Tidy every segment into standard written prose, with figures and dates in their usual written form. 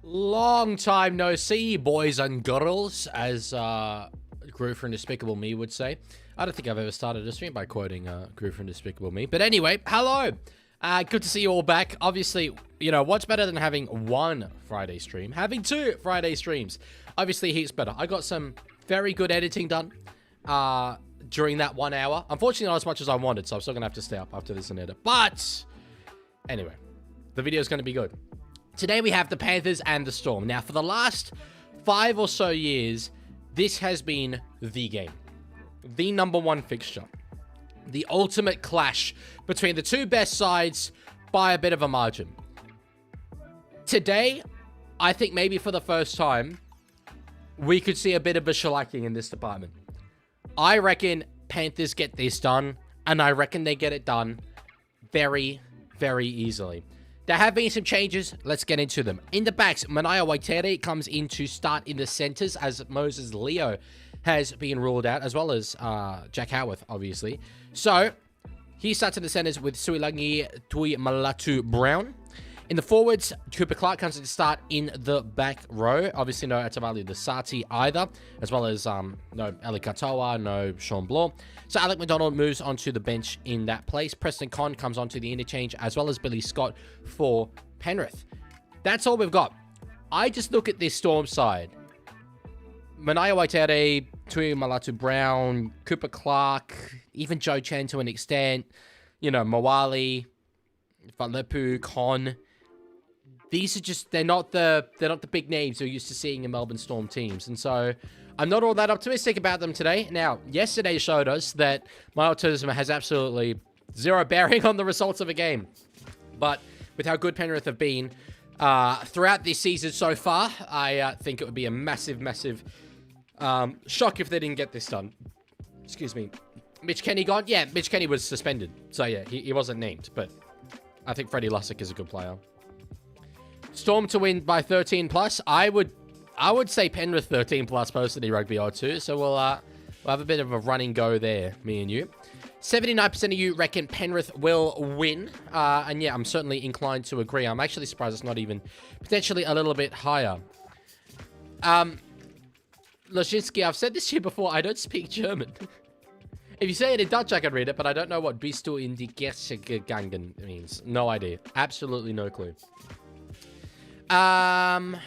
Long time no see, boys and girls, as Groove from Despicable Me would say. I don't think I've ever started a stream by quoting Groove from Despicable Me. But anyway, hello. Good to see you all back. Obviously, you know, what's better than having one Friday stream? Having two Friday streams. Obviously, heaps better. I got some very good editing done during that 1 hour. Unfortunately, not as much as I wanted, so I'm still going to have to stay up after this and edit. But anyway, the video is going to be good. Today we have the Panthers and the Storm. Now, for the last 5 or so years, this has been the game. The #1 fixture. The ultimate clash between the two best sides by a bit of a margin. Today, I think maybe for the first time, we could see a bit of a shellacking in this department. I reckon Panthers get this done, and I reckon they get it done very, very easily. There have been some changes. Let's get into them. In the backs, Manaia Waitere comes in to start in the centers as Moses Leo has been ruled out, as well as Jack Howarth, obviously. So, he starts in the centers with Suilangi Tui Malatu Brown. In the forwards, Cooper Clark comes in to start in the back row. Obviously, no Atavali Desati either, as well as no Eli Katoa, no Sean Bloor. So Alec McDonald moves onto the bench in that place. Preston Conn comes onto the interchange, as well as Billy Scott for Penrith. That's all we've got. I just look at this Storm side. Manaia Waitere, Tui Malatu Brown, Cooper Clark, even Joe Chen to an extent. You know, Mawali, Falepu, Conn. These are just, they're not the big names you're used to seeing in Melbourne Storm teams. And so I'm not all that optimistic about them today. Now, yesterday showed us that my optimism has absolutely zero bearing on the results of a game. But with how good Penrith have been throughout this season so far, I think it would be a massive, massive shock if they didn't get this done. Excuse me. Mitch Kenny gone? Yeah, Mitch Kenny was suspended. So yeah, he wasn't named. But I think Freddie Lussick is a good player. Storm to win by 13 plus. I would say Penrith 13 plus personally, Rugby O2. So we'll have a bit of a running go there, me and you. 79% of you reckon Penrith will win. And yeah, I'm certainly inclined to agree. I'm actually surprised it's not even potentially a little bit higher. Lashinsky, I've said this to you before. I don't speak German. If you say it in Dutch, I can read it, but I don't know what Bist du in die Kirche gegangen means. No idea. Absolutely no clue. Alright,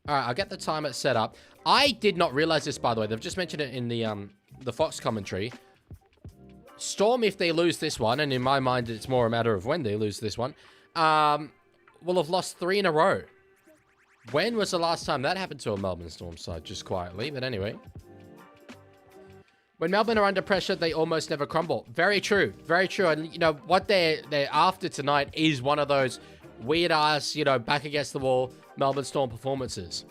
I'll get the timer set up. I did not realize this, by the way. They've just mentioned it in the Fox commentary. Storm, if they lose this one, and in my mind, it's more a matter of when they lose this one, will have lost 3 in a row. When was the last time that happened to a Melbourne Storm side? Just quietly, but anyway. When Melbourne are under pressure, they almost never crumble. Very true. Very true. And, you know, what they're after tonight is one of those weird-ass, you know, back against the wall Melbourne Storm performances.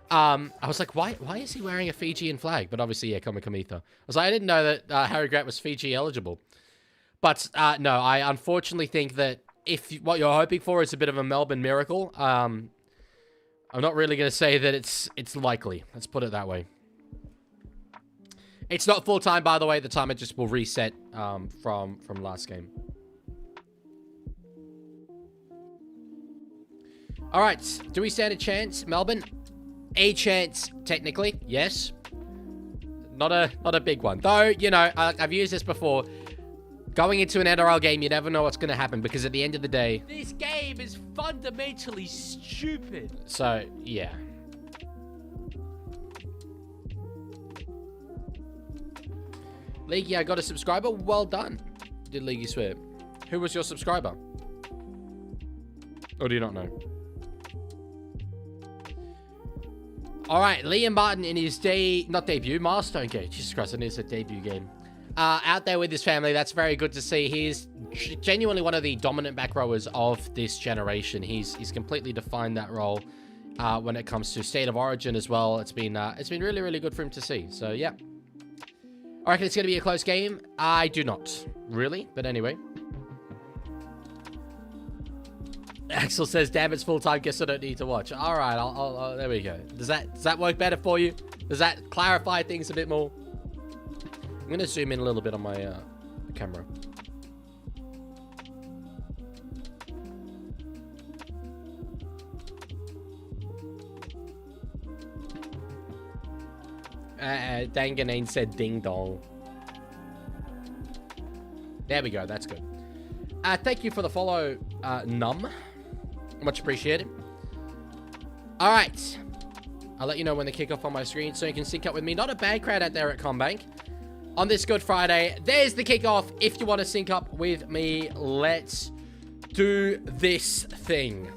I was like, why is he wearing a Fijian flag? But obviously, yeah, Kamikamitha. I was like, I didn't know that Harry Grant was Fiji eligible. But, no, I unfortunately think that if what you're hoping for is a bit of a Melbourne miracle, I'm not really going to say that it's likely. Let's put it that way. It's not full time, by the way. The timer just will reset from last game. All right. Do we stand a chance, Melbourne? A chance, technically, yes. Not a big one, though. You know, I've used this before. Going into an NRL game, you never know what's going to happen because at the end of the day, this game is fundamentally stupid. So yeah. Leaguie, I got a subscriber. Well done. Did Leaguie swear? Who was your subscriber? Or do you not know? All right, Liam Martin in his milestone game. Jesus Christ, I knew it's a debut game. Out there with his family. That's very good to see. He is genuinely one of the dominant back rowers of this generation. He's completely defined that role when it comes to State of Origin as well. It's been really, really good for him to see. So yeah. I reckon it's going to be a close game. I do not. Really? But anyway. Axel says, damn, it's full-time. Guess I don't need to watch. All right. I'll there we go. Does that work better for you? Does that clarify things a bit more? I'm going to zoom in a little bit on my camera. Danganine said ding dong. There we go. That's good. Thank you for the follow, Num. Much appreciated. All right. I'll let you know when the kickoff on my screen so you can sync up with me. Not a bad crowd out there at CommBank. On this Good Friday, there's the kickoff. If you want to sync up with me, let's do this thing.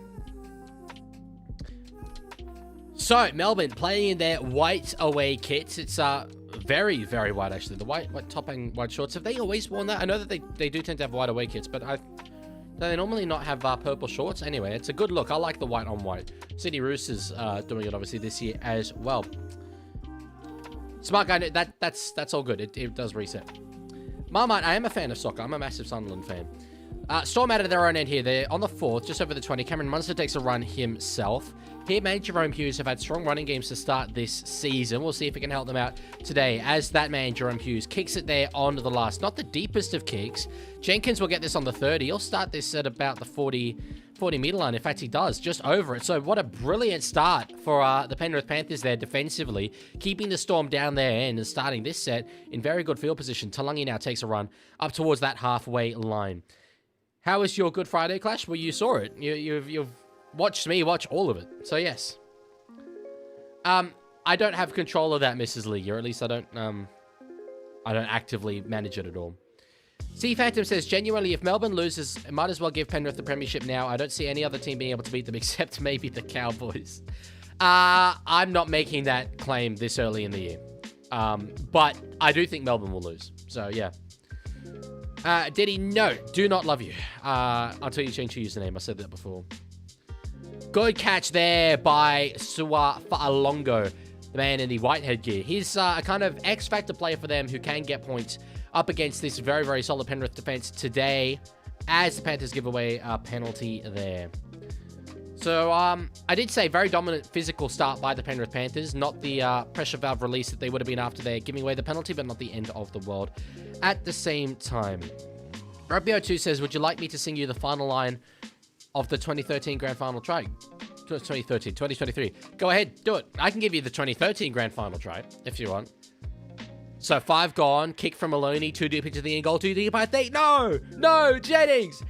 So, Melbourne playing in their white away kits. It's very, very white, actually. The white top and white shorts. Have they always worn that? I know that they do tend to have white away kits, but they normally not have purple shorts. Anyway, it's a good look. I like the white on white. Sydney Roosters doing it, obviously, this year as well. Smart guy, that's all good. It does reset. Marmite, I am a fan of soccer. I'm a massive Sunderland fan. Storm out of their own end here. They're on the 4th, just over the 20. Cameron Munster takes a run himself. Here, man, Jerome Hughes have had strong running games to start this season. We'll see if we can help them out today as that man, Jerome Hughes, kicks it there on the last. Not the deepest of kicks. Jenkins will get this on the 30. He'll start this at about the 40-meter line. In fact, he does, just over it. So what a brilliant start for the Penrith Panthers there defensively, keeping the Storm down their end and starting this set in very good field position. Talangi now takes a run up towards that halfway line. How was your Good Friday clash? Well, you saw it. You've watched me watch all of it. So, yes. I don't have control of that, Mrs. League, or at least I don't actively manage it at all. C Phantom says, genuinely, if Melbourne loses, it might as well give Penrith the premiership now. I don't see any other team being able to beat them except maybe the Cowboys. I'm not making that claim this early in the year. But I do think Melbourne will lose. So, yeah. Diddy, no, do not love you. Until you change your username. I said that before. Good catch there by Sua Fa'alongo, the man in the white headgear. He's a kind of X-factor player for them who can get points up against this very, very solid Penrith defense today as the Panthers give away a penalty there. So, I did say very dominant physical start by the Penrith Panthers. Not the pressure valve release that they would have been after they're giving away the penalty, but not the end of the world at the same time. Rugby02 says, would you like me to sing you the final line of the 2013 Grand Final try? 2023. Go ahead, do it. I can give you the 2013 Grand Final try, if you want. So 5 gone, kick from Maloney, 2 deep into the end goal, 2 deep, I think. No, Jennings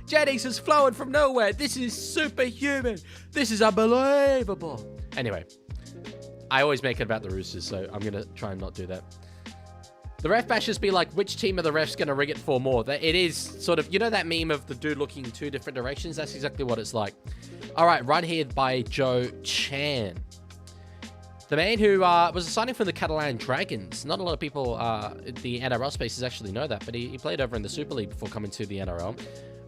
is flowing from nowhere. This is superhuman. This is unbelievable. Anyway, I always make it about the Roosters, so I'm going to try and not do that. The ref bashers be like, which team are the refs going to rig it for more? It is sort of, you know that meme of the dude looking in 2 different directions? That's exactly what it's like. All right, run here by Joe Chan. The man who was a signing from the Catalan Dragons. Not a lot of people in the NRL spaces actually know that, but he played over in the Super League before coming to the NRL.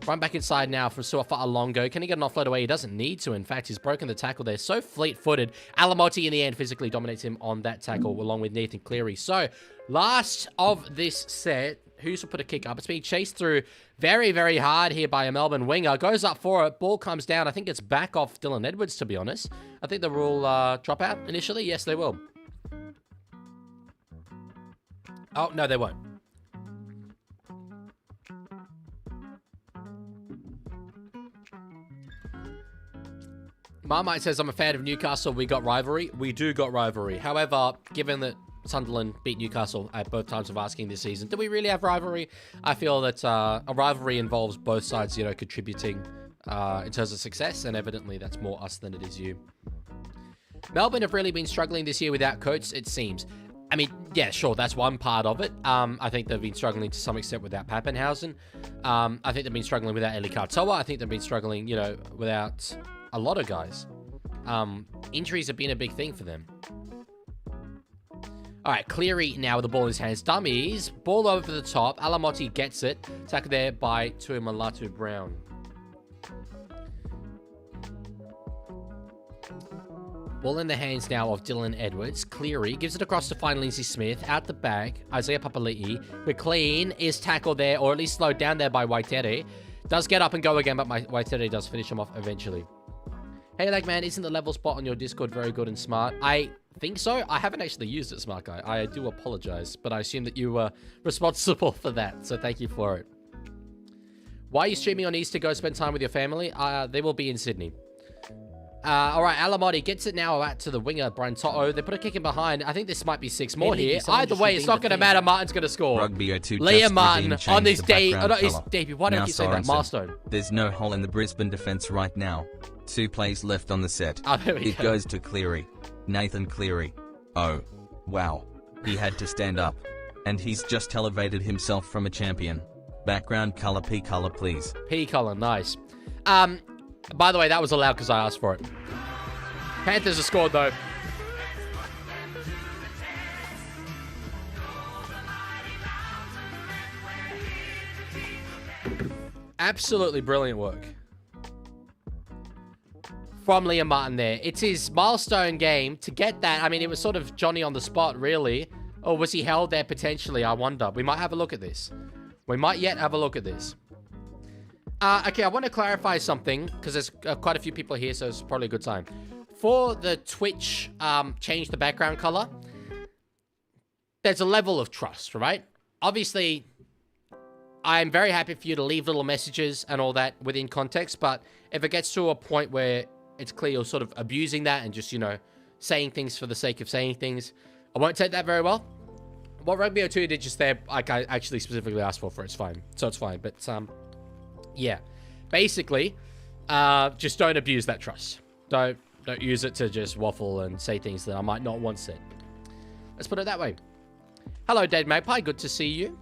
Run back inside now from Suafa'alongo. Can he get an offload away? He doesn't need to. In fact, he's broken the tackle there. So fleet-footed. Alamotti in the end physically dominates him on that tackle along with Nathan Cleary. So, last of this set. Hughes will put a kick up. It's being chased through very, very hard here by a Melbourne winger. Goes up for it. Ball comes down. I think it's back off Dylan Edwards, to be honest. I think the rule drop out initially. Yes, they will. Oh, no, they won't. Marmite says, I'm a fan of Newcastle. We got rivalry. We do got rivalry. However, given that Sunderland beat Newcastle at both times of asking this season, do we really have rivalry? I feel that a rivalry involves both sides, contributing in terms of success, and evidently that's more us than it is you. Melbourne have really been struggling this year without Coates, it seems. I mean, yeah, sure, that's one part of it. I think they've been struggling to some extent without Pappenhausen. I think they've been struggling without Eli Katoa. I think they've been struggling, without a lot of guys. Injuries have been a big thing for them. All right, Cleary now with the ball in his hands. Dummies. Ball over the top. Alamotti gets it. Tackled there by Tuimalatu Brown. Ball in the hands now of Dylan Edwards. Cleary gives it across to find Lindsay Smith. Out the back, Isaiah Papali'i. McLean is tackled there, or at least slowed down there by Waitere. Does get up and go again, but Waitere does finish him off eventually. Hey, man, isn't the level spot on your Discord very good and smart? I think so. I haven't actually used it, Smart Guy. I do apologize, but I assume that you were responsible for that, so thank you for it. Why are you streaming on Easter? Go spend time with your family. They will be in Sydney. All right, Alamotti gets it now out to the winger, Brian To'o. They put a kick in behind. I think this might be 6 more here. Either way, it's not going to matter. Martin's going to score. Rugby 02 Liam Martin on this day. Oh, no, his debut. Why don't you say that? Milestone. There's no hole in the Brisbane defense right now. 2 plays left on the set. Oh, there we go. It goes to Cleary. Nathan Cleary. Oh, wow. He had to stand up. And he's just elevated himself from a champion. Background color, P color, please. P color, nice. By the way, that was allowed because I asked for it. Panthers have scored, though. Absolutely brilliant work from Liam Martin there. It's his milestone game. To get that, I mean, it was sort of Johnny on the spot, really. Or was he held there potentially? I wonder. We might have a look at this. We might yet have a look at this. Okay, I want to clarify something, because there's quite a few people here, so it's probably a good time. For the Twitch, change the background color, there's a level of trust, right? Obviously, I'm very happy for you to leave little messages and all that within context, but if it gets to a point where it's clear you're sort of abusing that and just, you know, saying things for the sake of saying things, I won't take that very well. What Rugby 02 did just there, like I actually specifically asked for, it's fine. So it's fine, but, yeah. Basically, just don't abuse that trust. Don't use it to just waffle and say things that I might not want said. Let's put it that way. Hello, Dead Magpie. Good to see you.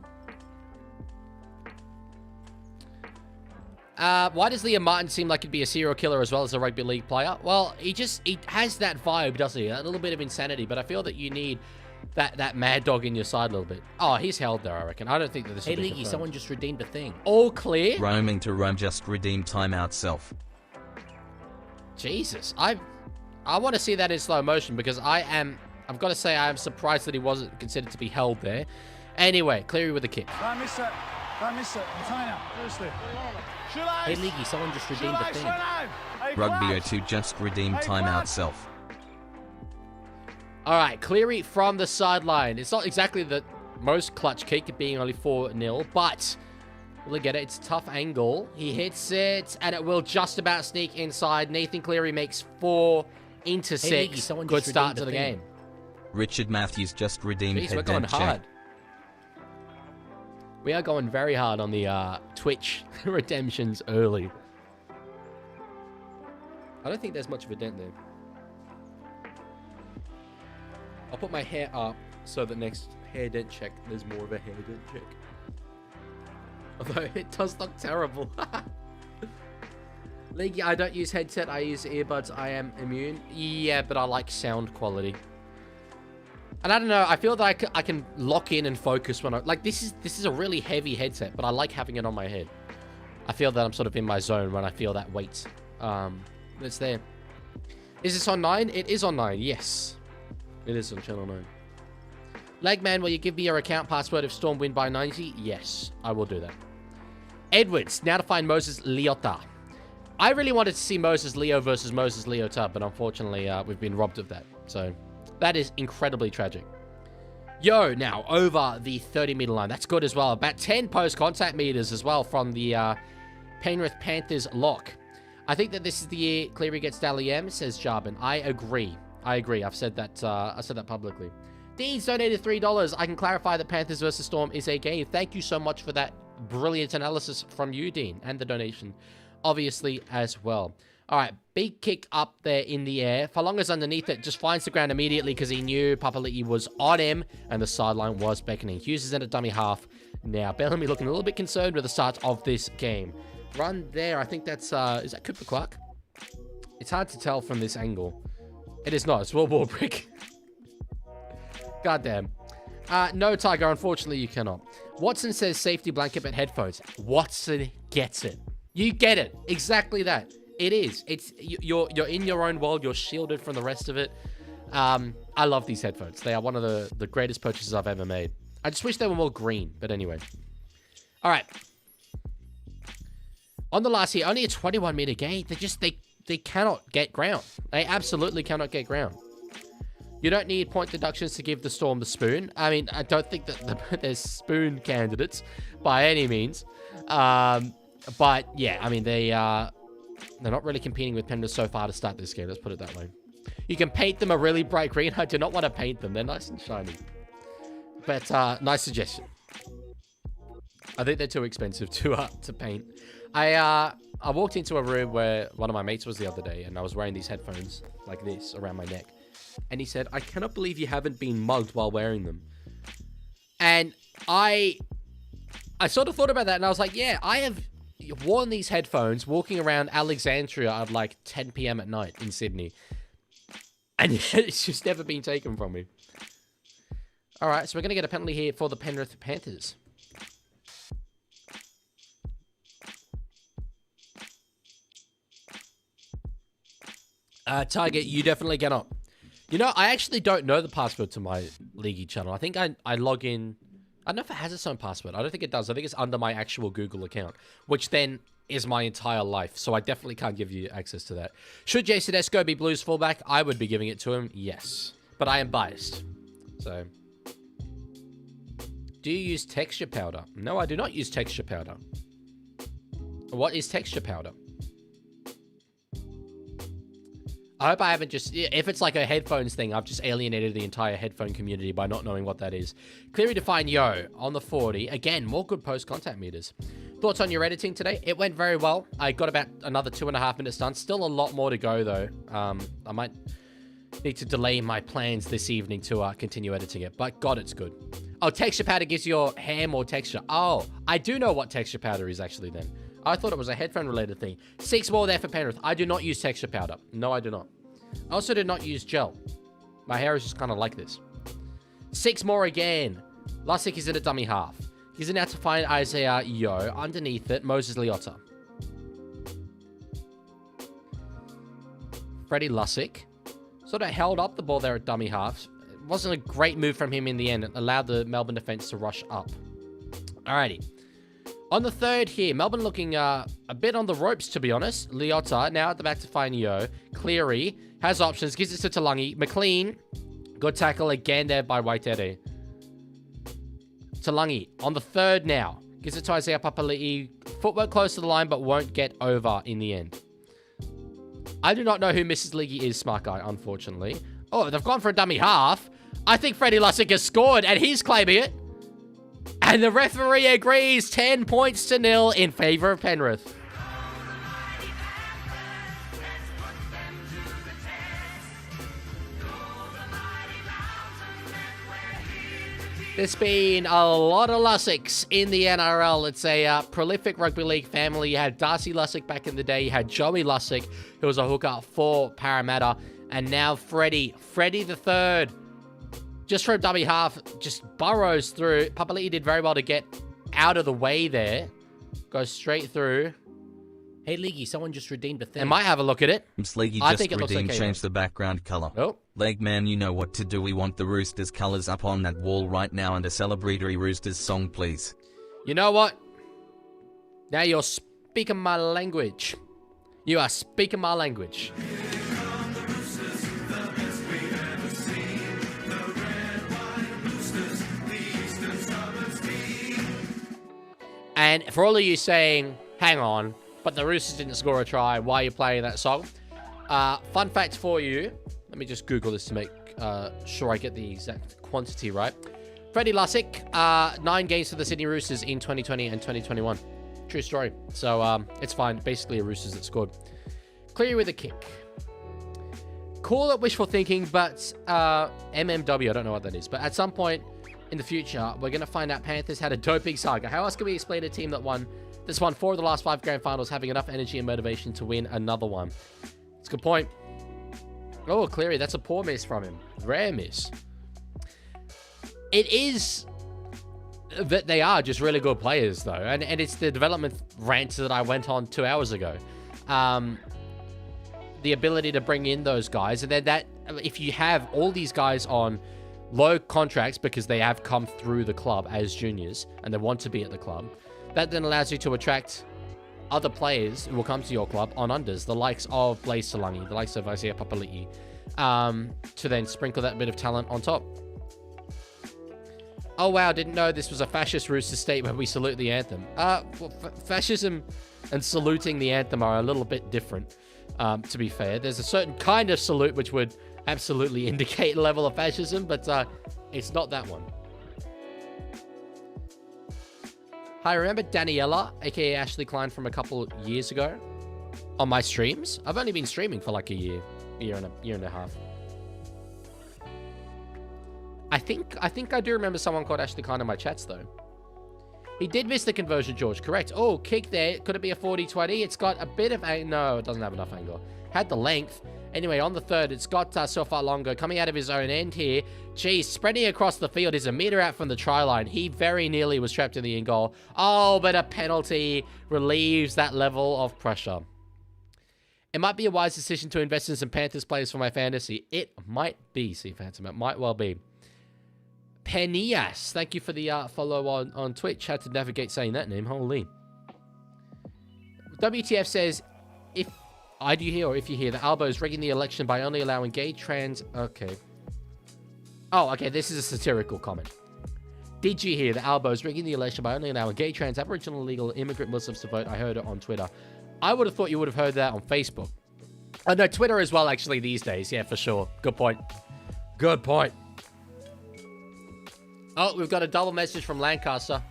Why does Liam Martin seem like he'd be a serial killer as well as a rugby league player? Well, he has that vibe, doesn't he? A little bit of insanity, but I feel that you need that mad dog in your side a little bit. Oh, he's held there, I reckon. I don't think that this will be confirmed. Someone just redeemed a thing. All clear? Roaming to Rome just redeemed timeout self. Jesus. I want to see that in slow motion because I've got to say I am surprised that he wasn't considered to be held there. Anyway, Cleary with the kick. Don't miss it. Don't miss it. Container, firstly. Hey, Leaguie, someone just redeemed a thing. Rugby 02 just redeemed timeout self. All right, Cleary from the sideline. It's not exactly the most clutch kick, it being only 4-0, but we'll get it. It's a tough angle. He hits it, and it will just about sneak inside. Nathan Cleary makes 4 into 6. Hey, Leaguie, good start to the game. Richard Matthews just redeemed Jeez, we're going hard. We are going very hard on the Twitch redemptions early. I don't think there's much of a dent there. I'll put my hair up so that next hair dent check, there's more of a hair dent check. Although it does look terrible. Leaguie, I don't use headset, I use earbuds, I am immune. Yeah, but I like sound quality. And I don't know, I feel that I can lock in and focus when like, this is a really heavy headset, but I like having it on my head. I feel that I'm sort of in my zone when I feel that weight. It's there. Is this on 9? It is on 9, yes. It is on channel 9. Legman, will you give me your account password if Storm win by 90? Yes, I will do that. Edwards, now to find Moses Leota. I really wanted to see Moses Leo versus Moses Leota, but unfortunately, we've been robbed of that. So, that is incredibly tragic. Yo, now, over the 30-meter line. That's good as well. About 10 post-contact meters as well from the Penrith Panthers lock. I think that this is the year Cleary gets Dally M, says Jarbin. I agree. I've said that publicly. Dean's donated $3. I can clarify that Panthers versus Storm is a game. Thank you so much for that brilliant analysis from you, Dean, and the donation, obviously, as well. All right, big kick up there in the air. Falonga's underneath it, just finds the ground immediately because he knew Papali'i was on him, and the sideline was beckoning. Hughes is in a dummy half now. Bellamy looking a little bit concerned with the start of this game. Run there, I think that's, is that Cooper Clark? It's hard to tell from this angle. It is not, it's World War Brick. Goddamn. No, Tiger, unfortunately you cannot. Watson says safety blanket but headphones. Watson gets it. You get it. Exactly that. It is. It's you're in your own world. You're shielded from the rest of it. I love these headphones. They are one of the greatest purchases I've ever made. I just wish they were more green, but anyway. All right. On the last here, only a 21-meter gain. They cannot get ground. They absolutely cannot get ground. You don't need point deductions to give the Storm the spoon. I mean, I don't think that there's spoon candidates by any means. But yeah, I mean, They're not really competing with Penrith so far to start this game. Let's put it that way. You can paint them a really bright green. I do not want to paint them. They're nice and shiny. But nice suggestion. I think they're too expensive to paint. I walked into a room where one of my mates was the other day, and I was wearing these headphones like this around my neck. And he said, "I cannot believe you haven't been mugged while wearing them." And I sort of thought about that, and I was like, yeah, I have worn these headphones walking around Alexandria at like 10 p.m. at night in Sydney. And it's just never been taken from me. All right, so we're going to get a penalty here for the Penrith Panthers. Target, you definitely cannot. You know, I actually don't know the password to my Leaguie channel. I think I log in. I don't know if it has its own password. I don't think it does. I think it's under my actual Google account, which then is my entire life. So I definitely can't give you access to that. Should Jason Esco be Blues fullback? I would be giving it to him, yes. But I am biased. So, do you use texture powder? No, I do not use texture powder. What is texture powder? I hope I haven't just... If it's like a headphones thing, I've just alienated the entire headphone community by not knowing what that is. Cleary define yo on the 40. Again, more good post-contact meters. Thoughts on your editing today? It went very well. I got about another 2.5 minutes done. Still a lot more to go, though. I might need to delay my plans this evening to continue editing it. But God, it's good. Oh, texture powder gives your hair more texture. Oh, I do know what texture powder is actually then. I thought it was a headphone-related thing. 6 more there for Penrith. I do not use texture powder. No, I do not. I also do not use gel. My hair is just kind of like this. 6 more again. Lussick is in a dummy half. He's in out to find Isaiah Yo. Underneath it, Moses Leota. Freddie Lussick sort of held up the ball there at dummy half. It wasn't a great move from him in the end. It allowed the Melbourne defense to rush up. Alrighty. On the third here, Melbourne looking a bit on the ropes, to be honest. Leota now at the back to find Yo. Cleary has options, gives it to Talangi. McLean, good tackle again there by Waitere. Talangi on the third now. Gives it to Isaiah Papali'i. Footwork close to the line, but won't get over in the end. I do not know who Mrs. Leaguie is, smart guy, unfortunately. Oh, they've gone for a dummy half. I think Freddie Lussick has scored, and he's claiming it. And the referee agrees 10 points to 0 in favor of Penrith. There's been a lot of Lussicks in the NRL. It's a prolific rugby league family. You had Darcy Lussick back in the day. You had Joey Lussick, who was a hooker for Parramatta. And now Freddie the third. Just from dummy half, just burrows through. Papali'i did very well to get out of the way there. Goes straight through. Hey, Leaguie, someone just redeemed a thing. I might have a look at it. Leaguie I just think it looks redeemed, okay, changed the background color. Oh. Leg man, you know what to do. We want the Roosters colors up on that wall right now and a celebratory Roosters song, please. You know what? Now you're speaking my language. You are speaking my language. And for all of you saying, hang on, but the Roosters didn't score a try, why are you playing that song? Fun fact for you. Let me just Google this to make sure I get the exact quantity right. Freddie Lussick, 9 games for the Sydney Roosters in 2020 and 2021. True story. So, it's fine. Basically, a Roosters that scored. Clear with a kick. Call it wishful thinking, but MMW, I don't know what that is. But at some point in the future, we're going to find out Panthers had a doping saga. How else can we explain a team that's won 4 of the last 5 grand finals having enough energy and motivation to win another one? It's a good point. Oh, Cleary, that's a poor miss from him. Rare miss. It is that they are just really good players, though. And it's the development rant that I went on 2 hours ago. The ability to bring in those guys. And then that, if you have all these guys on low contracts because they have come through the club as juniors and they want to be at the club, that then allows you to attract other players who will come to your club on unders, the likes of Blaise Talangi, the likes of Isaiah Papali'i, to then sprinkle that bit of talent on top. Oh, wow, didn't know this was a fascist rooster state where we salute the anthem. Well, fascism and saluting the anthem are a little bit different, to be fair. There's a certain kind of salute which would absolutely indicate a level of fascism, but it's not that one. Hi, remember Daniela, aka Ashley Klein from a couple years ago on my streams? I've only been streaming for like a year and a half. I think I do remember someone called Ashley Klein in my chats, though. He did miss the conversion, George. Correct. Oh, kick there. Could it be a 40-20? It's got a bit of... No, it doesn't have enough angle. Had the length. Anyway, on the third, it's got Sofalongo coming out of his own end here. Geez, spreading across the field is a meter out from the try line. He very nearly was trapped in the in goal. Oh, but a penalty relieves that level of pressure. It might be a wise decision to invest in some Panthers players for my fantasy. It might be, see, Phantom. It might well be. Penias, thank you for the follow on Twitch. Had to navigate saying that name. Holy. WTF says, if you hear that Albo's rigging the election by only allowing gay, trans... Okay. Oh, okay, this is a satirical comment. Did you hear that Albo's rigging the election by only allowing gay, trans, Aboriginal, illegal, immigrant Muslims to vote? I heard it on Twitter. I would have thought you would have heard that on Facebook. Oh, no, Twitter as well, actually, these days. Yeah, for sure. Good point. Good point. Oh, we've got a double message from Lancaster.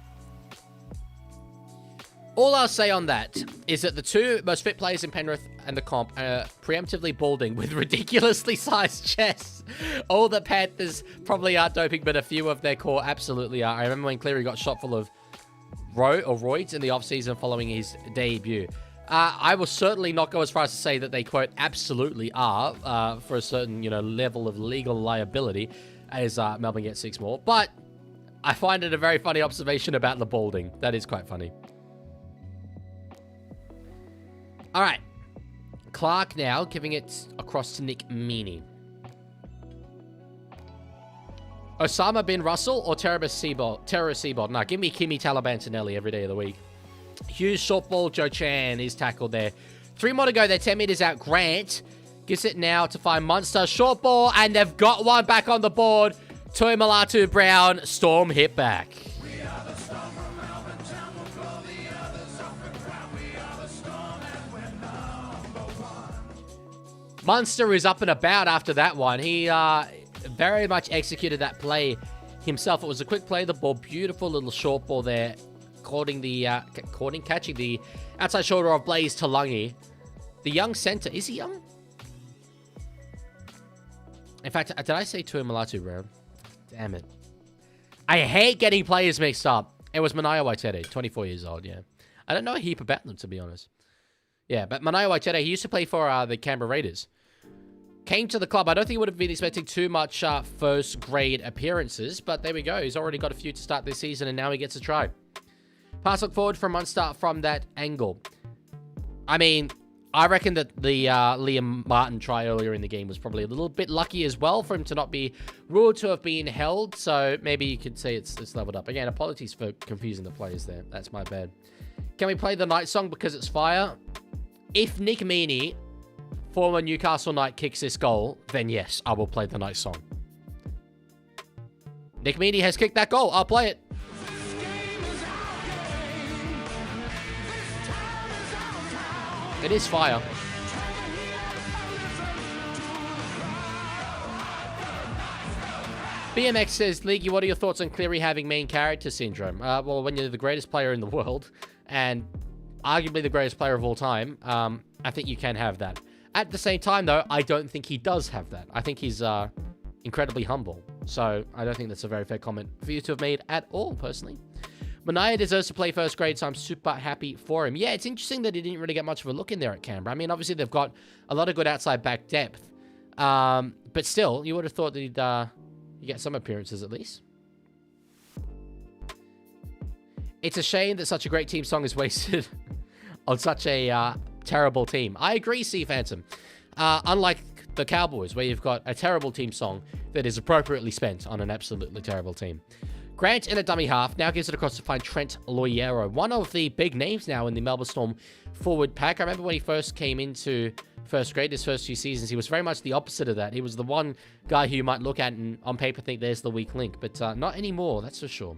All I'll say on that is that the two most fit players in Penrith and the comp are preemptively balding with ridiculously sized chests. All the Panthers probably aren't doping, but a few of their core absolutely are. I remember when Cleary got shot full of roids in the offseason following his debut. I will certainly not go as far as to say that they, quote, absolutely are for a certain, level of legal liability as Melbourne gets 6 more. But I find it a very funny observation about the balding. That is quite funny. All right. Clark now giving it across to Nick Meaney. Osama bin Russell or terrorist Seabold? Nah, give me Kimi Taliban every day of the week. Hughes short ball. Joe Chan is tackled there. 3 more to go. They're 10 meters out. Grant gets it now to find Munster. Short ball, and they've got one back on the board. Toi Malatu Brown. Storm hit back. Munster is up and about after that one. He very much executed that play himself. It was a quick play. The ball, beautiful little short ball there. Catching the outside shoulder of Blaze Talangi. The young centre. Is he young? In fact, did I say Toi Malatu Brown? Damn it. I hate getting players mixed up. It was Manaia Waitete, 24 years old, yeah. I don't know a heap about them, to be honest. Yeah, but Manaia Waitete, he used to play for the Canberra Raiders. Came to the club. I don't think he would have been expecting too much first-grade appearances, but there we go. He's already got a few to start this season, and now he gets a try. Pass look forward from Munster from that angle. I mean, I reckon that the Liam Martin try earlier in the game was probably a little bit lucky as well for him to not be ruled to have been held. So maybe you could say it's leveled up. Again, apologies for confusing the players there. That's my bad. Can we play the Knight song because it's fire? If Nick Meaney, former Newcastle Knight, kicks this goal, then yes, I will play the Knight song. Nick Meaney has kicked that goal. I'll play it. It is fire. BMX says, Leaguie, what are your thoughts on Cleary having main character syndrome? Well, when you're the greatest player in the world, and arguably the greatest player of all time, I think you can have that. At the same time, though, I don't think he does have that. I think he's incredibly humble. So I don't think that's a very fair comment for you to have made at all, personally. Manaia deserves to play first grade, so I'm super happy for him. Yeah, it's interesting that he didn't really get much of a look in there at Canberra. I mean, obviously, they've got a lot of good outside back depth. But still, you would have thought that he'd get some appearances at least. It's a shame that such a great team song is wasted on such a terrible team. I agree, C. Phantom. Unlike the Cowboys, where you've got a terrible team song that is appropriately spent on an absolutely terrible team. Grant in a dummy half now gives it across to find Trent Loiero, one of the big names now in the Melbourne Storm forward pack. I remember when he first came into first grade, his first few seasons, he was very much the opposite of that. He was the one guy who you might look at and on paper think there's the weak link, but not anymore, that's for sure.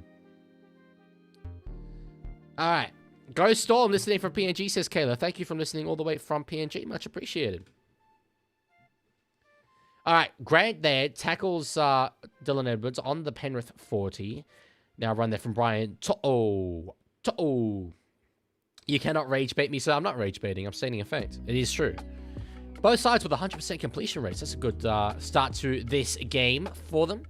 All right. Go Storm, listening from PNG, says Kayla. Thank you for listening all the way from PNG. Much appreciated. All right. Grant there tackles Dylan Edwards on the Penrith 40. Now run there from Brian. To-oh. You cannot rage bait me, sir. I'm not rage baiting. I'm stating a fact. It is true. Both sides with 100% completion rates. That's a good start to this game for them.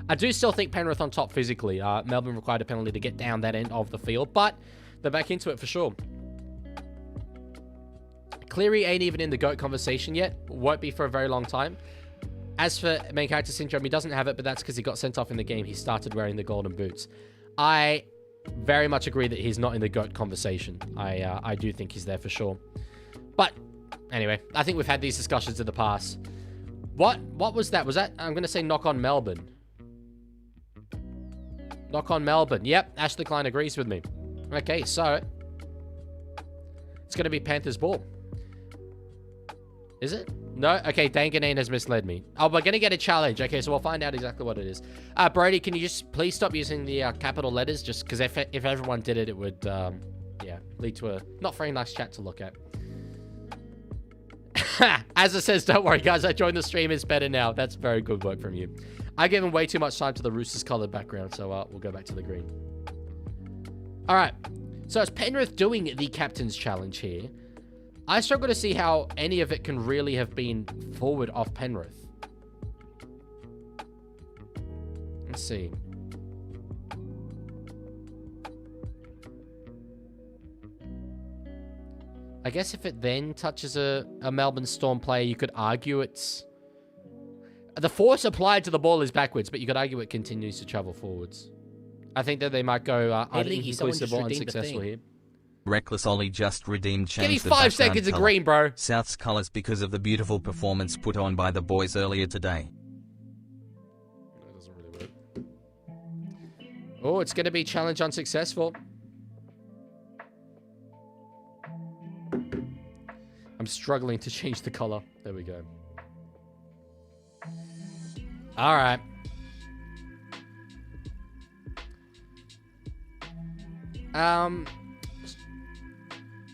I do still think Penrith on top physically. Melbourne required a penalty to get down that end of the field, but they're back into it for sure. Cleary ain't even in the GOAT conversation yet. Won't be for a very long time. As for main character syndrome, he doesn't have it, but that's because he got sent off in the game. He started wearing the golden boots. I very much agree that he's not in the GOAT conversation. I do think he's there for sure. But anyway, I think we've had these discussions in the past. What was that? Was that, I'm going to say knock on Melbourne. Knock on Melbourne. Yep, Ashley Klein agrees with me. Okay, so it's going to be Panthers ball. Is it? No? Okay, Danganane has misled me. Oh, we're going to get a challenge. Okay, so we'll find out exactly what it is. Brody, can you just please stop using the capital letters? Just because if everyone did it, it would, yeah, lead to a not very nice chat to look at. As it says, don't worry, guys. I joined the stream. It's better now. That's very good work from you. I gave him way too much time to the Roosters colored background, so we'll go back to the green. All right. So it's Penrith doing the captain's challenge here. I struggle to see how any of it can really have been forward off Penrith. Let's see. I guess if it then touches a Melbourne Storm player, you could argue it's... The force applied to the ball is backwards, but you could argue it continues to travel forwards. I think that they might go either inconclusive or unsuccessful here. Reckless Ollie just redeemed change. Give me the 5 seconds of green, bro. South's colours because of the beautiful performance put on by the boys earlier today. That doesn't really work. Oh, it's going to be challenge unsuccessful. I'm struggling to change the color. There we go. All right.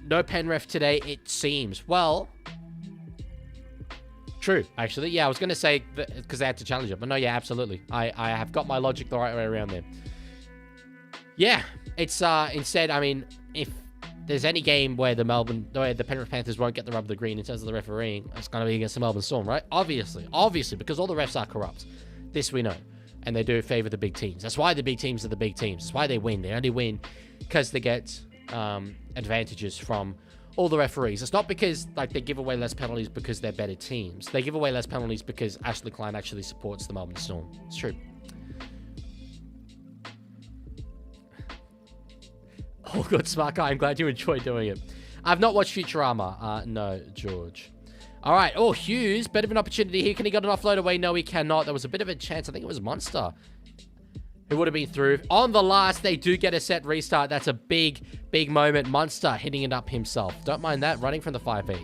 No Penrith today, it seems. Well, true, actually. Yeah, I was going to say because they had to challenge it. But no, yeah, absolutely. I have got my logic the right way around there. Yeah, it's instead, I mean, if there's any game where the Penrith Panthers won't get the rub of the green in terms of the refereeing, it's going to be against the Melbourne Storm, right? Obviously, because all the refs are corrupt. This we know. And they do favor the big teams. That's why the big teams are the big teams. That's why they win. They only win because they get advantages from all the referees. It's not because like they give away less penalties because they're better teams. They give away less penalties because Ashley Klein actually supports the Melbourne Storm. It's true. Oh, good, smart guy. I'm glad you enjoyed doing it. I've not watched Futurama. No, George. All right. Oh, Hughes. Bit of an opportunity here. Can he get an offload away? No, he cannot. There was a bit of a chance. I think it was Munster who would have been through. On the last, they do get a set restart. That's a big, big moment. Munster hitting it up himself. Don't mind that. Running from the 5'8".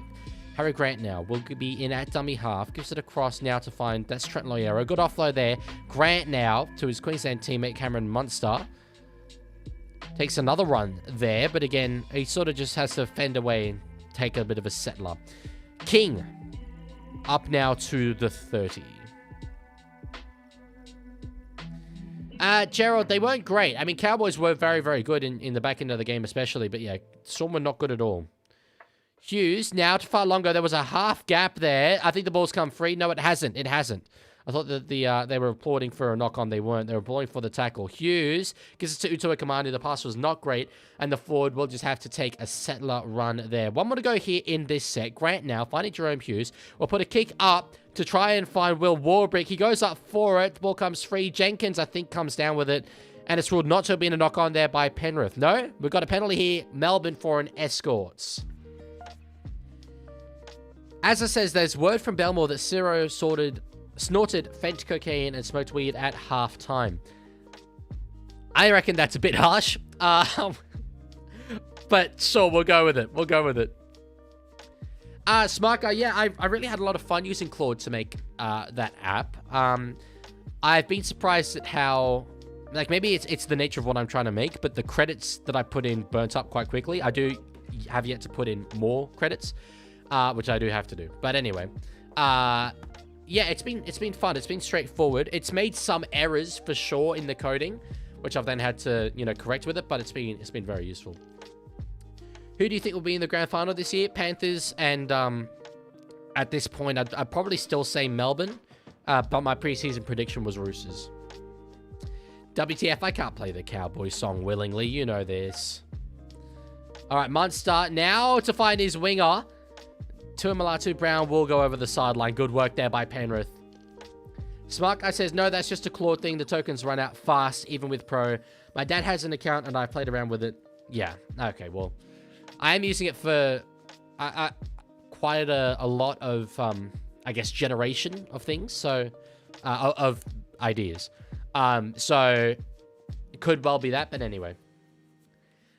Harry Grant now will be in at dummy half. Gives it across now to find... That's Trent Loiero. Good offload there. Grant now to his Queensland teammate Cameron Munster. Takes another run there. But again, he sort of just has to fend away and take a bit of a settler. King up now to the 30. Gerald, they weren't great. I mean, Cowboys were very, very good in the back end of the game especially. But yeah, Storm were not good at all. Hughes, now to Farlongo. There was a half gap there. I think the ball's come free. No, it hasn't. It hasn't. I thought that they were applauding for a knock-on. They weren't. They were applauding for the tackle. Hughes gives it to Utua Kamani. The pass was not great. And the forward will just have to take a settler run there. One more to go here in this set. Grant now finding Jerome Hughes. Will put a kick up to try and find Will Warbrick. He goes up for it. The ball comes free. Jenkins, I think, comes down with it. And it's ruled not to have been a knock-on there by Penrith. No, we've got a penalty here. Melbourne for an escorts. As it says, there's word from Belmore that Ciro snorted fent cocaine and smoked weed at halftime. I reckon that's a bit harsh. But sure, we'll go with it. We'll go with it. Smart Guy, yeah, I really had a lot of fun using Claude to make that app. I've been surprised at how, like, maybe it's the nature of what I'm trying to make, but the credits that I put in burnt up quite quickly. I do have yet to put in more credits, which I do have to do. But anyway, yeah, it's been fun. It's been straightforward. It's made some errors for sure in the coding, which I've then had to, you know, correct with it, but it's been very useful. Who do you think will be in the grand final this year? Panthers, and at this point, I'd probably still say Melbourne, but my preseason prediction was Roosters. WTF, I can't play the Cowboys song willingly. You know this. All right, Munster now to find his winger. Tuamulatu Brown will go over the sideline. Good work there by Penrith. Smart Guy says, no, that's just a Claude thing. The tokens run out fast, even with Pro. My dad has an account, and I played around with it. Yeah, okay, well, I am using it for quite a lot of, I guess, generation of things, so, of ideas. So, it could well be that, but anyway.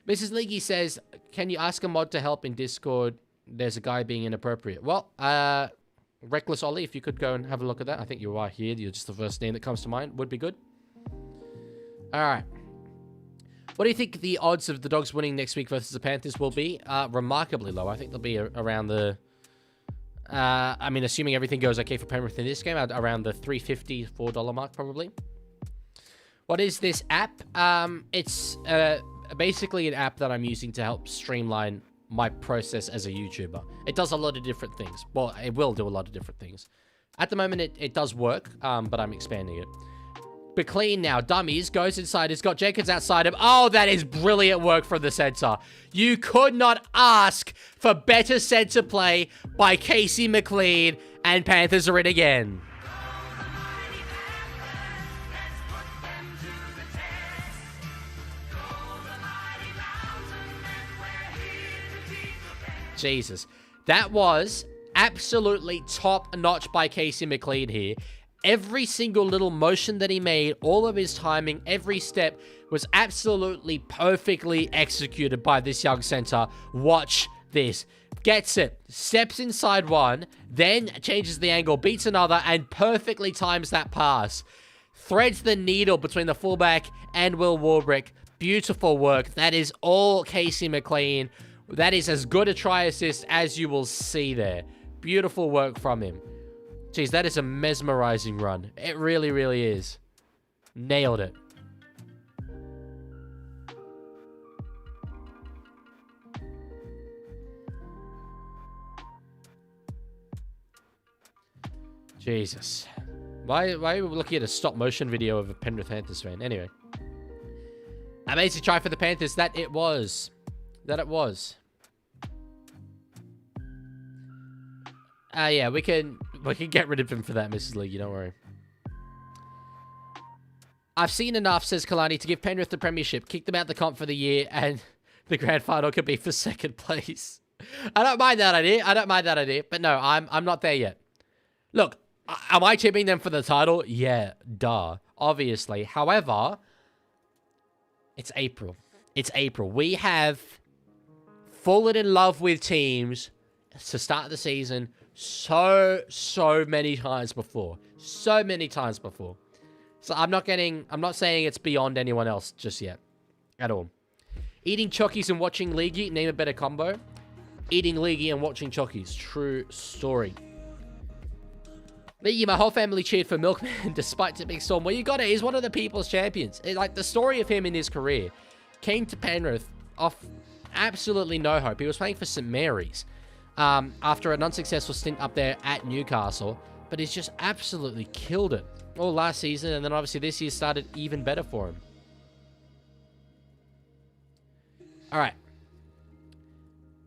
Mrs. Leaguie says, can you ask a mod to help in Discord? There's a guy being inappropriate. Well, Reckless Ollie, if you could go and have a look at that. I think you are here. You're just the first name that comes to mind. Would be good. All right. What do you think the odds of the Dogs winning next week versus the Panthers will be? Remarkably low. I think they'll be around the... I mean, assuming everything goes okay for Penrith in this game, around the $3.50, $4 mark, probably. What is this app? It's basically an app that I'm using to help streamline my process as a YouTuber. It does a lot of different things. Well, it will do a lot of different things. At the moment, it does work, but I'm expanding it. But clean now. Dummies goes inside. He's got Jenkins outside him. Oh, that is brilliant work from the center. You could not ask for better center play by Casey McLean, and Panthers are in again. Jesus. That was absolutely top-notch by Casey McLean here. Every single little motion that he made, all of his timing, every step was absolutely perfectly executed by this young center. Watch this. Gets it. Steps inside one, then changes the angle, beats another, and perfectly times that pass. Threads the needle between the fullback and Will Warbrick. Beautiful work. That is all Casey McLean. That is as good a try assist as you will see there. Beautiful work from him. Jeez, that is a mesmerizing run. It really, really is. Nailed it. Jesus. Why are we looking at a stop motion video of a Penrith Panthers fan? Anyway. Amazing try for the Panthers. That it was. Yeah, we can get rid of him for that, Mrs. League. Don't worry. I've seen enough, says Kalani, to give Penrith the premiership, kick them out the comp for the year, and the grand final could be for second place. I don't mind that idea. But no, I'm not there yet. Look, am I tipping them for the title? Yeah, duh. Obviously. However, it's April. We have fallen in love with teams to start the season so many times before. So I'm not saying it's beyond anyone else just yet. At all. Eating Chockies and watching Leaguie, name a better combo. Eating Leaguie and watching Chockies. True story. Leaguie, my whole family cheered for Milkman despite tipping Storm. Well, you got it. He's one of the people's champions. Like, the story of him in his career came to Penrith off absolutely no hope. He was playing for St. Mary's after an unsuccessful stint up there at Newcastle, but he's just absolutely killed it all last season, and then obviously this year started even better for him. All right.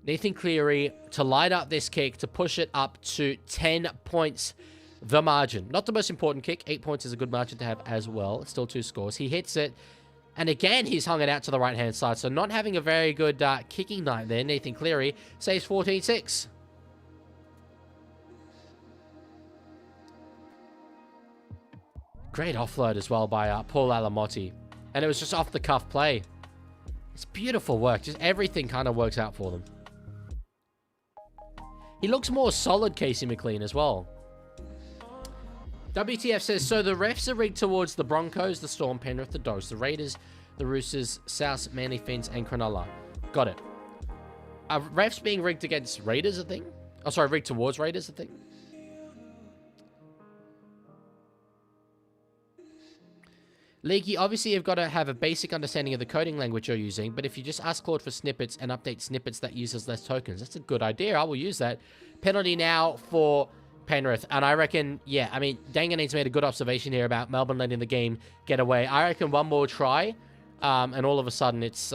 Nathan Cleary to light up this kick to push it up to 10 points, the margin. Not the most important kick. 8 points is a good margin to have as well. It's still 2 scores. He hits it. And again, he's hung it out to the right-hand side. So not having a very good kicking night there. Nathan Cleary saves 14-6. Great offload as well by Paul Alamotti. And it was just off-the-cuff play. It's beautiful work. Just everything kind of works out for them. He looks more solid, Casey McLean, as well. WTF says, so the refs are rigged towards the Broncos, the Storm, Penrith, the Dogs, the Raiders, the Roosters, South, Manly, Finns, and Cronulla. Got it. Are refs being rigged against Raiders, I think? Oh, sorry, rigged towards Raiders, I think. Leaguie, obviously you've got to have a basic understanding of the coding language you're using, but if you just ask Claude for snippets and update snippets that uses less tokens, that's a good idea. I will use that. Penalty now for Penrith, and I reckon, yeah, I mean, Danganese made a good observation here about Melbourne letting the game get away. I reckon one more try, and all of a sudden it's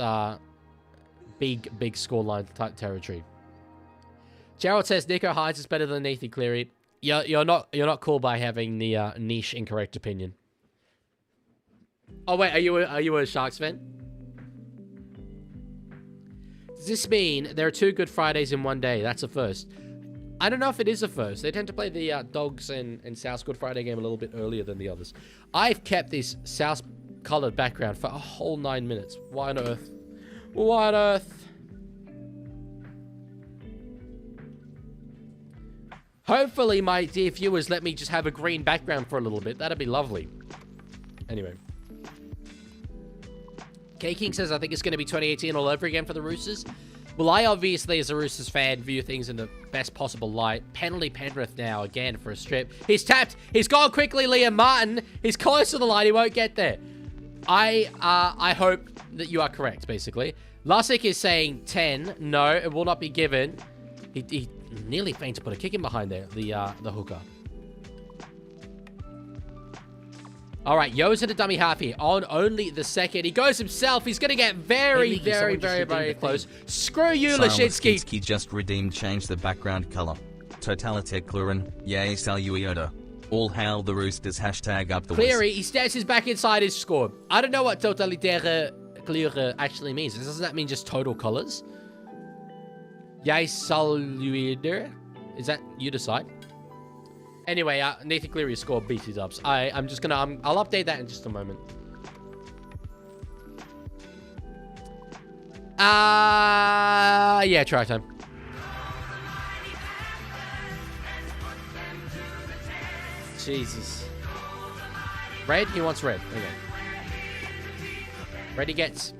big scoreline type territory. Gerald says Nico Hines is better than Nathan Cleary. You're not cool by having the niche incorrect opinion. Oh wait, are you a Sharks fan? Does this mean there are 2 Good Fridays in one day? That's a first. I don't know if it is a first. They tend to play the Dogs and South Good Friday game a little bit earlier than the others. I've kept this South colored background for a whole 9 minutes. Why on earth? Why on earth? Hopefully my dear viewers let me just have a green background for a little bit. That'd be lovely. Anyway. K-King says, I think it's going to be 2018 all over again for the Roosters. Well, I obviously, as a Roosters fan, view things in the best possible light. Penalty Penrith now, again, for a strip. He's tapped. He's gone quickly, Liam Martin. He's close to the line. He won't get there. I hope that you are correct, basically. Lasik is saying 10. No, it will not be given. He nearly feigned to put a kick in behind there, the hooker. All right, Yo's at a dummy half here on only the second. He goes himself. He's going to get very close. Screw you, Lashinsky. Just redeemed, change the background color. Totalitarian, yay, Saluyota. All hail the Roosters, hashtag up the Cleary, he stabs his back inside his score. I don't know what totalitaire actually means. Doesn't that mean just total colors? Yay, Saluyota. Is that you decide? Anyway, Nathan Cleary scored BT dubs. I'm just gonna, I'll update that in just a moment. Yeah, try time. Jesus. Red? He wants red. Okay. Ready gets.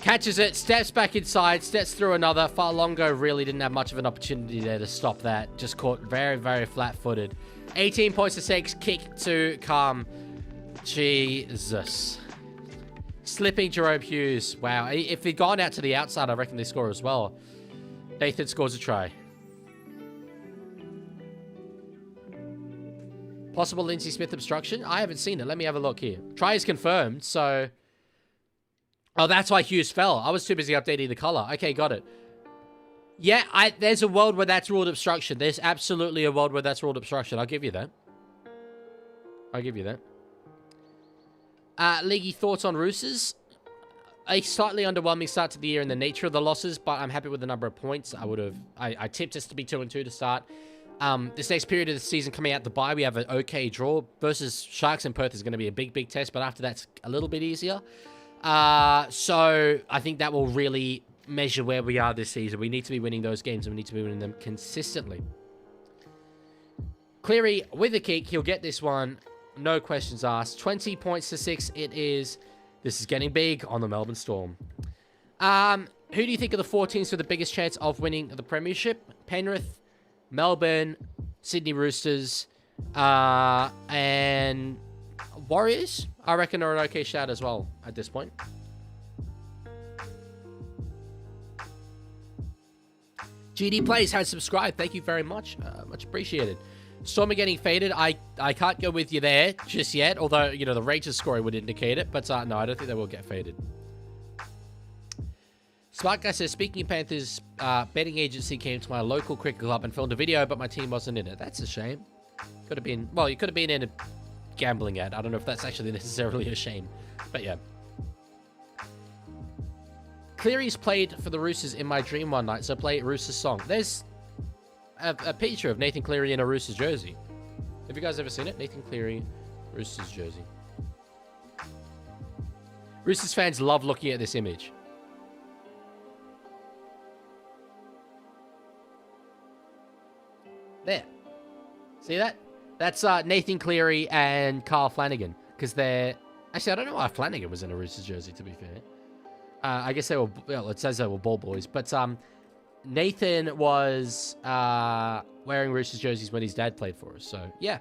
Catches it, steps back inside, steps through another. Farlongo really didn't have much of an opportunity there to stop that. Just caught very flat-footed. 18 points to 6, kick to calm. Jesus. Slipping Jerome Hughes. Wow. If he'd gone out to the outside, I reckon they score as well. Nathan scores a try. Possible Lindsay Smith obstruction? I haven't seen it. Let me have a look here. Try is confirmed, so... Oh, that's why Hughes fell. I was too busy updating the color. Okay, got it. Yeah, there's a world where that's ruled obstruction. There's absolutely a world where that's ruled obstruction. I'll give you that. I'll give you that. Leaguey, thoughts on Roosters? A slightly underwhelming start to the year in the nature of the losses, but I'm happy with the number of points. I tipped us to be 2-2 to start. This next period of the season coming out the bye, we have an okay draw versus Sharks and Perth is going to be a big test, but after that's a little bit easier. So I think that will really measure where we are this season. We need to be winning those games, and we need to be winning them consistently. Cleary with a kick. He'll get this one. No questions asked. 20 points to 6 it is. This is getting big on the Melbourne Storm. Who do you think are the 4 teams with the biggest chance of winning the premiership? Penrith, Melbourne, Sydney Roosters, and Warriors, I reckon, are an okay shout as well at this point. GD Plays has subscribed. Thank you very much. Much appreciated. Storm are getting faded. I can't go with you there just yet, although, you know, the Rangers scoring would indicate it. But no, I don't think they will get faded. Smart Guy says, speaking of Panthers, betting agency came to my local cricket club and filmed a video, but my team wasn't in it. That's a shame. Could have been, well, you could have been in a gambling ad. I don't know if that's actually necessarily a shame, but yeah. Cleary's played for the Roosters in my dream one night, so play Roosters song. There's a picture of Nathan Cleary in a Roosters jersey. Have you guys ever seen it? Nathan Cleary, Roosters jersey. Roosters fans love looking at this image. See that? That's Nathan Cleary and Carl Flanagan. Because they're... Actually, I don't know why Flanagan was in a Roosters jersey, to be fair. I guess they were... Well, it says they were ball boys. But Nathan was wearing Roosters jerseys when his dad played for us. So, yeah.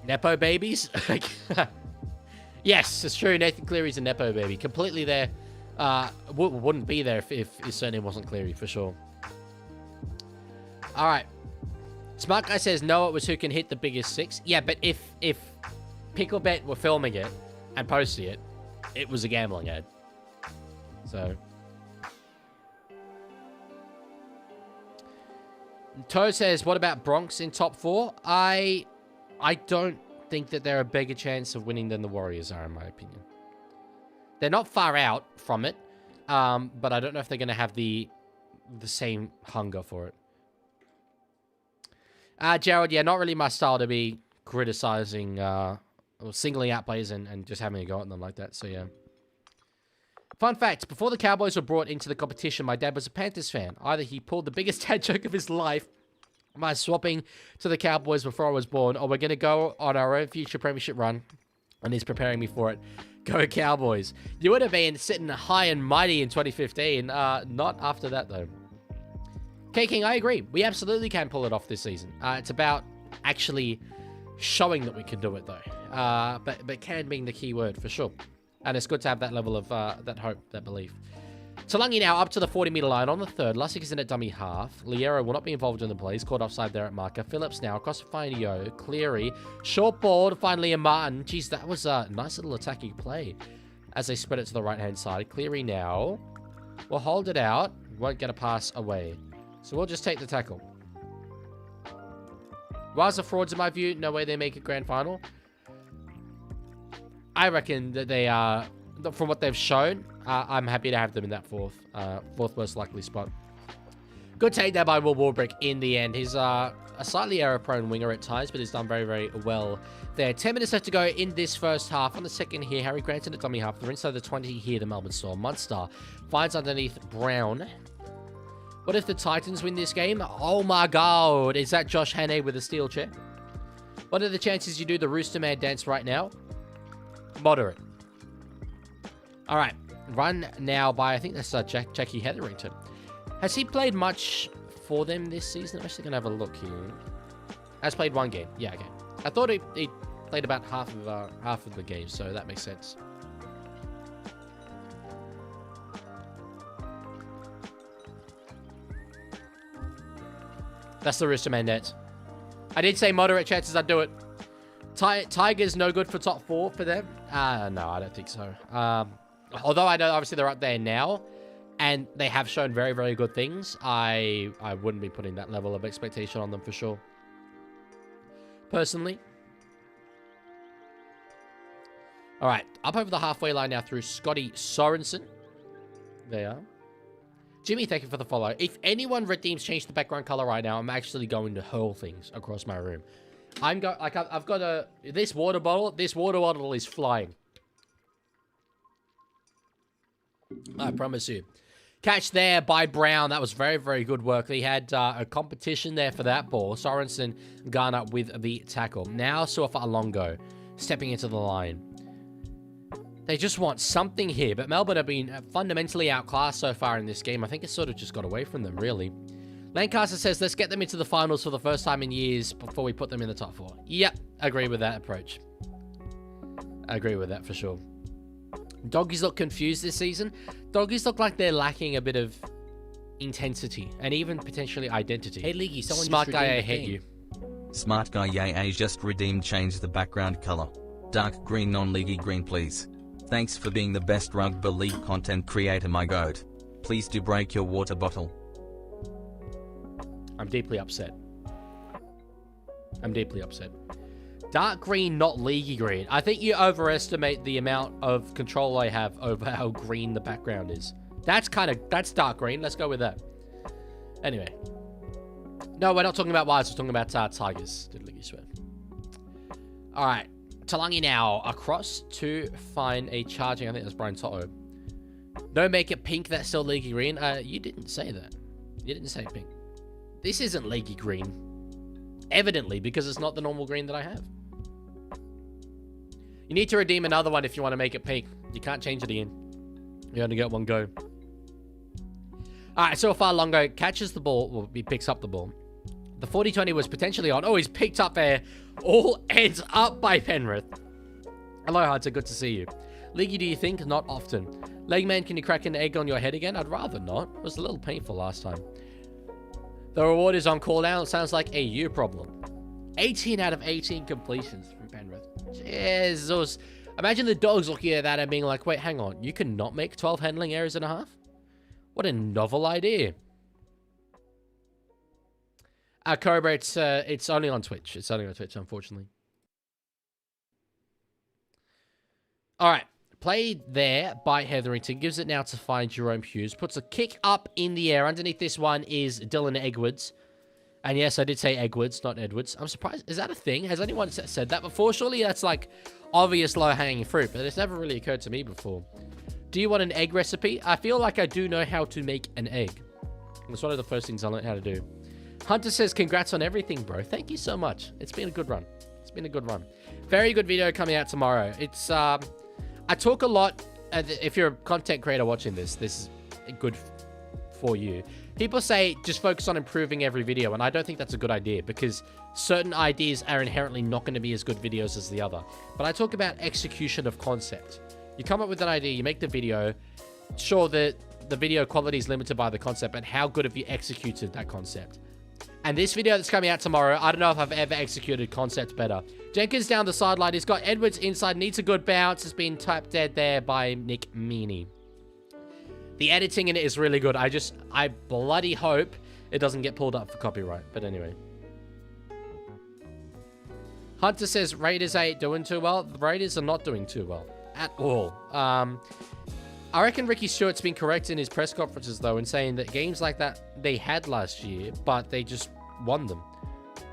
Nepo babies? Yes, it's true. Nathan Cleary's a Nepo baby. Completely there. Wouldn't be there if his surname wasn't Cleary, for sure. All right. Smart Guy says, no, it was who can hit the biggest six. Yeah, but if Picklebet were filming it and posting it, it was a gambling ad. So. Toe says, what about Bronx in top 4? I don't think that they're a bigger chance of winning than the Warriors are, in my opinion. They're not far out from it, but I don't know if they're going to have the same hunger for it. Gerald, yeah, not really my style to be criticizing or singling out players and just having a go at them like that, so yeah. Fun fact, before the Cowboys were brought into the competition, my dad was a Panthers fan. Either he pulled the biggest dad joke of his life by swapping to the Cowboys before I was born, or we're going to go on our own future premiership run, and he's preparing me for it. Go Cowboys. You would have been sitting high and mighty in 2015. Not after that, though. K-King, I agree. We absolutely can pull it off this season. It's about actually showing that we can do it, though. But can being the key word, for sure. And it's good to have that level of that hope, that belief. Talangi now up to the 40-meter line on the third. Lussick is in at dummy half. Liero will not be involved in the plays. Caught offside there at marker. Phillips now across to Finio. Cleary. Short ball to finally a Martin. Jeez, that was a nice little attacking play as they spread it to the right-hand side. Cleary now will hold it out. Won't get a pass away. So we'll just take the tackle. Raza frauds in my view. No way they make a grand final. I reckon that they are, from what they've shown, I'm happy to have them in that fourth most likely spot. Good take there by Will Warbrick in the end. He's a slightly error-prone winger at times, but he's done very, very well there. 10 minutes left to go in this first half. On the second here, Harry Granton at dummy half. They're inside the 20 here, the Melbourne Storm. Munster finds underneath Brown. What if the Titans win this game? Oh my god, is that Josh Hannay with a steel chair? What are the chances you do the Rooster Man dance right now? Moderate. All right. Run now by, I think that's Jackie Hetherington. Has he played much for them this season? I'm actually going to have a look here. Has played one game. Yeah, okay. I thought he played about half of the game, so that makes sense. That's the Rooster Man dance. I did say moderate chances I'd do it. Tigers no good for top 4 for them? No, I don't think so. Although I know obviously they're up there now, and they have shown very, very good things, I wouldn't be putting that level of expectation on them for sure. Personally. All right, up over the halfway line now through Scotty Sorensen. There. Jimmy, thank you for the follow. If anyone redeems change the background color right now, I'm actually going to hurl things across my room. I've got this water bottle is flying. I promise you. Catch there by Brown. That was very, very good work. He had a competition there for that ball. Sorensen Garner with the tackle. Now Suafa-Alongo stepping into the line. They just want something here, but Melbourne have been fundamentally outclassed so far in this game. I think it's sort of just got away from them, really. Lancaster says, let's get them into the finals for the first time in years before we put them in the top 4. Yep, agree with that approach. I agree with that for sure. Doggies look confused this season. Doggies look like they're lacking a bit of intensity and even potentially identity. Hey, Leaguie, someone Smart just guy, I redeemed hate the you. Smart guy yay just redeemed change the background color. Dark green non-leaguey green please. Thanks for being the best rugby league content creator my goat. Please do break your water bottle. I'm deeply upset. I'm deeply upset. Dark green, not leaguey green. I think you overestimate the amount of control I have over how green the background is. That's dark green. Let's go with that. Anyway. No, we're not talking about Wires. We're talking about Tigers. Did Leaguey swear? All right. Talangi now across to find a charging. I think that's Brian Toto. No, make it pink. That's still leaguey green. You didn't say that. You didn't say pink. This isn't Leaguie green. Evidently, because it's not the normal green that I have. You need to redeem another one if you want to make it pink. You can't change it again. You only get one go. Alright, so far Longo catches the ball. Well, he picks up the ball. The 40-20 was potentially on. Oh, he's picked up there. All ends up by Penrith. Hello, Hunter. Good to see you. Leaguie, do you think? Not often. Legman, can you crack an egg on your head again? I'd rather not. It was a little painful last time. The reward is on cooldown. It sounds like a you problem. 18 out of 18 completions from Penrith. Jesus. Imagine the dogs looking at that and being like, wait, hang on. You can not make 12 handling errors and a half? What a novel idea. Cobra, it's only on Twitch. It's only on Twitch, unfortunately. All right. Played there by Hetherington. Gives it now to find Jerome Hughes. Puts a kick up in the air. Underneath this one is Dylan Edwards. And yes, I did say Edwards, not Edwards. I'm surprised. Is that a thing? Has anyone said that before? Surely that's like obvious low-hanging fruit, but it's never really occurred to me before. Do you want an egg recipe? I feel like I do know how to make an egg. It's one of the first things I learned how to do. Hunter says, congrats on everything, bro. Thank you so much. It's been a good run. It's been a good run. Very good video coming out tomorrow. It's, I talk a lot. If you're a content creator watching this, this is good for you. People say just focus on improving every video, and I don't think that's a good idea because certain ideas are inherently not going to be as good videos as the other. But I talk about execution of concept. You come up with an idea, you make the video. Sure, the video quality is limited by the concept, but how good have you executed that concept? And this video that's coming out tomorrow, I don't know if I've ever executed concept better. Jenkins down the sideline. He's got Edwards inside. Needs a good bounce. Has been tapped dead there by Nick Meaney. The editing in it is really good. I bloody hope it doesn't get pulled up for copyright. But anyway. Hunter says Raiders ain't doing too well. The Raiders are not doing too well at all. I reckon Ricky Stewart's been correct in his press conferences, though, in saying that games like that they had last year, but they just won them.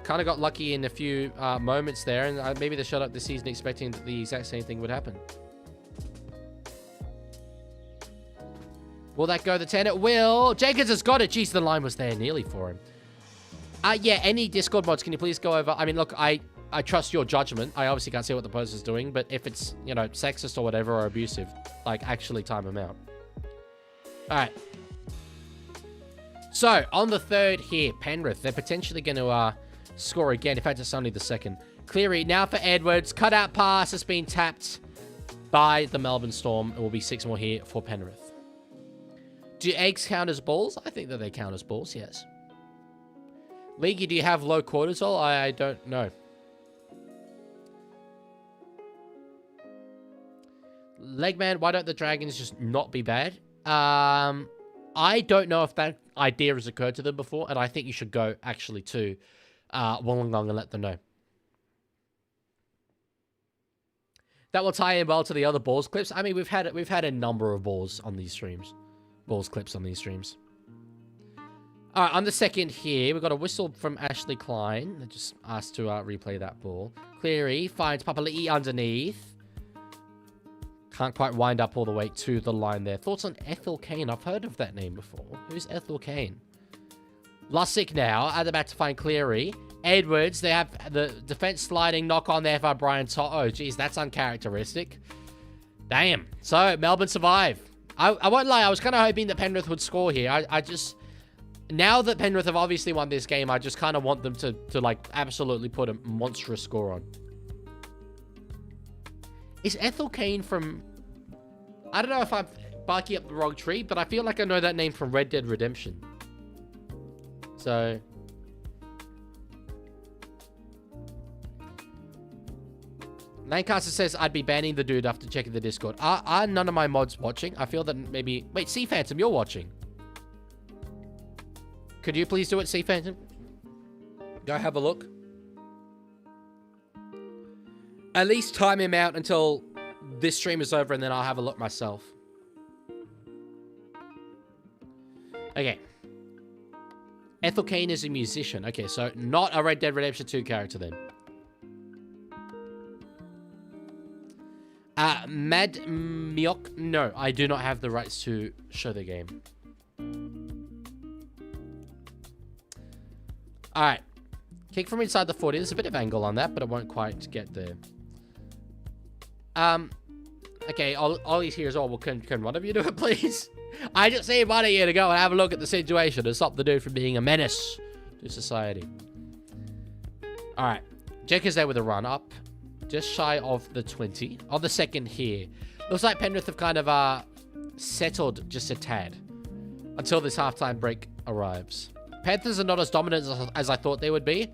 Kind of got lucky in a few moments there, and maybe they shut up this season expecting that the exact same thing would happen. Will that go the 10? It will. Jenkins has got it. Jeez, the line was there nearly for him. Yeah, any Discord mods, can you please go over? I mean, look, I trust your judgment. I obviously can't see what the person's doing, but if it's, you know, sexist or whatever or abusive, like, actually time them out. All right. So, on the third here, Penrith, they're potentially going to score again. In fact, it's only the second. Cleary, now for Edwards. Cutout pass has been tapped by the Melbourne Storm. It will be 6 more here for Penrith. Do eggs count as balls? I think that they count as balls, yes. Leaguie, do you have low cortisol? I don't know. Legman, why don't the Dragons just not be bad? I don't know if that idea has occurred to them before, and I think you should go actually to Wollongong and let them know. That will tie in well to the other balls clips. I mean, we've had a number of balls on these streams. Balls clips on these streams. All right, on the second here, we've got a whistle from Ashley Klein. They just asked to replay that ball. Cleary finds Papali'i underneath. Can't quite wind up all the way to the line there. Thoughts on Ethel Kane? I've heard of that name before. Who's Ethel Kane? Lussick now. At the back to find Cleary. Edwards. They have the defense sliding knock on there for Brian To'o. Oh, geez, that's uncharacteristic. Damn. So, Melbourne survive. I won't lie. I was kind of hoping that Penrith would score here. I just... Now that Penrith have obviously won this game, I just kind of want them to like, absolutely put a monstrous score on. Is Ethel Kane from... I don't know if I'm barking up the wrong tree, but I feel like I know that name from Red Dead Redemption. So... Lancaster says, I'd be banning the dude after checking the Discord. Are none of my mods watching? I feel that maybe... Wait, Sea Phantom, you're watching. Could you please do it, Sea Phantom? Go have a look. At least time him out until this stream is over, and then I'll have a look myself. Okay. Ethel Kane is a musician. Okay, so not a Red Dead Redemption 2 character then. Mad Miok. No, I do not have the rights to show the game. All right. Kick from inside the 40. There's a bit of angle on that, but it won't quite get there. Okay, Ollie's here as well. Well, can one of you do it, please? I just need one of you to go and have a look at the situation and stop the dude from being a menace to society. All right. Jack is there with a run up. Just shy of the 20. On the second here. Looks like Penrith have kind of settled just a tad until this halftime break arrives. Panthers are not as dominant as I thought they would be.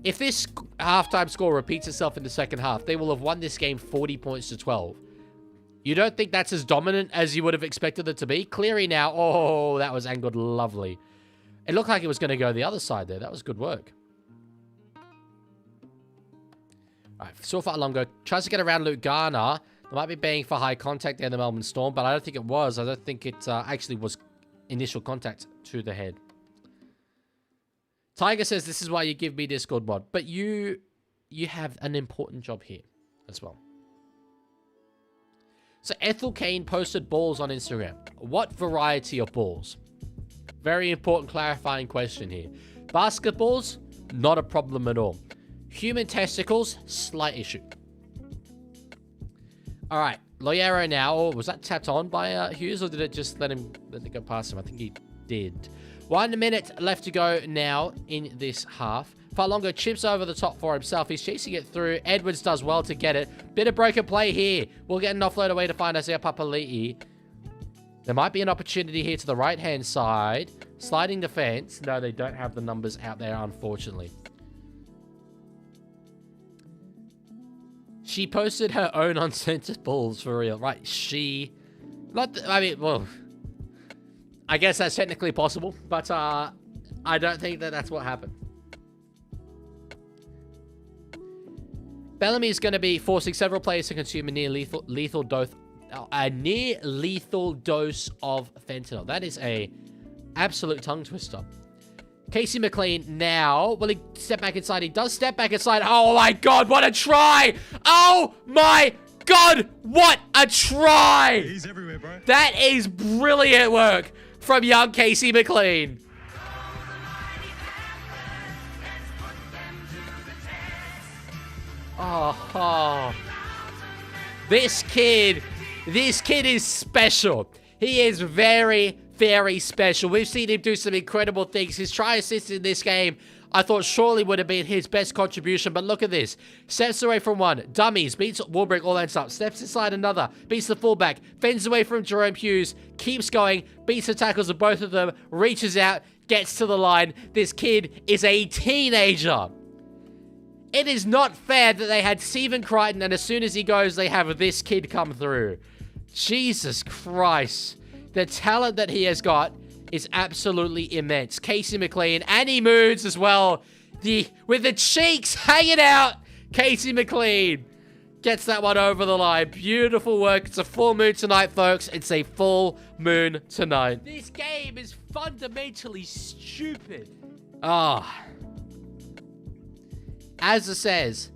If this halftime score repeats itself in the second half, they will have won this game 40 points to 12. You don't think that's as dominant as you would have expected it to be? Cleary now. Oh, that was angled lovely. It looked like it was going to go the other side there. That was good work. All right, so far Longo tries to get around Luke Garner. They might be baying for high contact there in the Melbourne Storm, but I don't think it was. I don't think it actually was initial contact to the head. Tiger says, this is why you give me Discord mod. But you have an important job here as well. So Ethel Kane posted balls on Instagram. What variety of balls? Very important clarifying question here. Basketballs, not a problem at all. Human testicles, slight issue. All right. Loyero now. Oh, was that tapped on by Hughes, or did it just let it go past him? I think he did. 1 minute left to go now in this half. Farlongo chips over the top for himself. He's chasing it through. Edwards does well to get it. Bit of broken play here. We'll get an offload away to find Isaiah Papali'i. There might be an opportunity here to the right-hand side. Sliding defense. No, they don't have the numbers out there, unfortunately. She posted her own uncensored balls for real. Right, well, I guess that's technically possible, but I don't think that that's what happened. Bellamy is going to be forcing several players to consume a near lethal dose of fentanyl. That is a absolute tongue twister. Casey McLean now. Will he step back inside? He does step back inside. Oh my God, what a try! Oh my God, what a try! He's everywhere, bro. That is brilliant work from young Casey McLean. Oh. This kid is special. He is very, very special. We've seen him do some incredible things. His try assist in this game, I thought surely would have been his best contribution, but look at this. Steps away from one, dummies, beats Warbrick, all ends up. Steps inside another, beats the fullback, fends away from Jerome Hughes, keeps going, beats the tackles of both of them, reaches out, gets to the line. This kid is a teenager. It is not fair that they had Stephen Crichton, and as soon as he goes, they have this kid come through. Jesus Christ. The talent that he has got is absolutely immense. Casey McLean, and he moves as well. With the cheeks hanging out, Casey McLean gets that one over the line. Beautiful work. It's a full moon tonight, folks. It's a full moon tonight. This game is fundamentally stupid. As it says,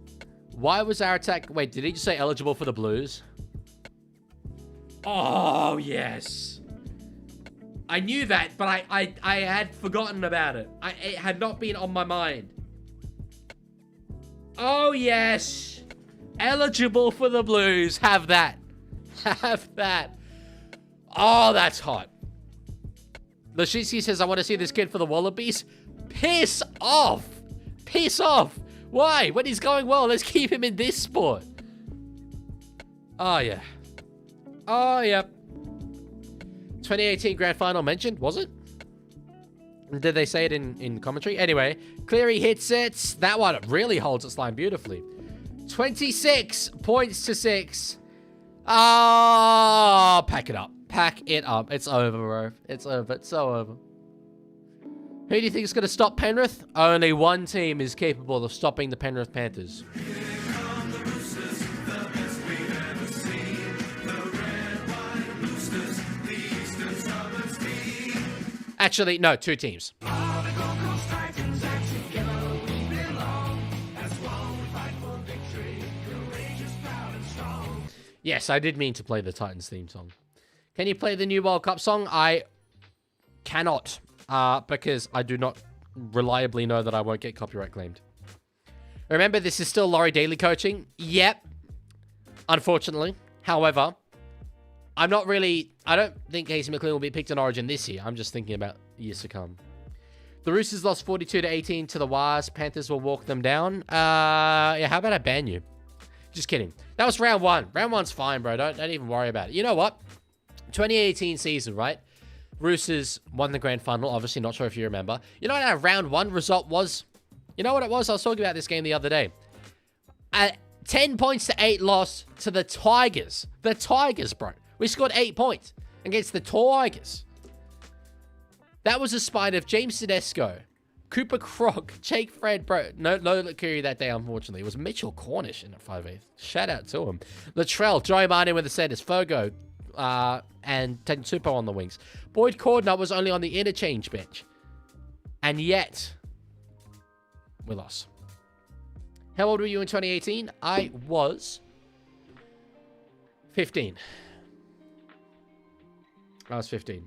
why was our attack... Wait, did he just say eligible for the Blues? Oh, yes. I knew that, but I had forgotten about it. It had not been on my mind. Oh, yes. Eligible for the Blues. Have that. Have that. Oh, that's hot. Lashitsky says, I want to see this kid for the Wallabies. Piss off. Piss off. Why? When he's going well, let's keep him in this sport. Oh, yeah. Oh, yep. 2018 Grand Final mentioned, was it? Did they say it in commentary? Anyway, Cleary hits it. That one really holds its line beautifully. 26 points to 6. Oh, pack it up. Pack it up. It's over, bro. It's over. It's so over. Who do you think is going to stop Penrith? Only one team is capable of stopping the Penrith Panthers. Actually, no, 2 teams. Yes, I did mean to play the Titans theme song. Can you play the new World Cup song? I cannot, because I do not reliably know that I won't get copyright claimed. Remember, this is still Laurie Daly coaching. Yep. Unfortunately. However, I don't think Casey McLean will be picked in Origin this year. I'm just thinking about years to come. The Roosters lost 42-18 to the Wires. Panthers will walk them down. Yeah, how about I ban you? Just kidding. That was round 1. Round 1's fine, bro. Don't even worry about it. You know what? 2018 season, right? Roosters won the grand final. Obviously, not sure if you remember. You know what our round 1 result was? You know what it was? I was talking about this game the other day. 10 points to 8 loss to the Tigers. The Tigers, bro. We scored 8 points against the Tigers. That was a spine of James Tedesco, Cooper Croc, Jake Fred, bro. No Curry that day, unfortunately. It was Mitchell Cornish in at 5'8". Shout out to him. Latrell, Joey Martin with the centers, Fogo, and Tensupo on the wings. Boyd Cordner was only on the interchange bench. And yet, we lost. How old were you in 2018? I was 15. I was 15.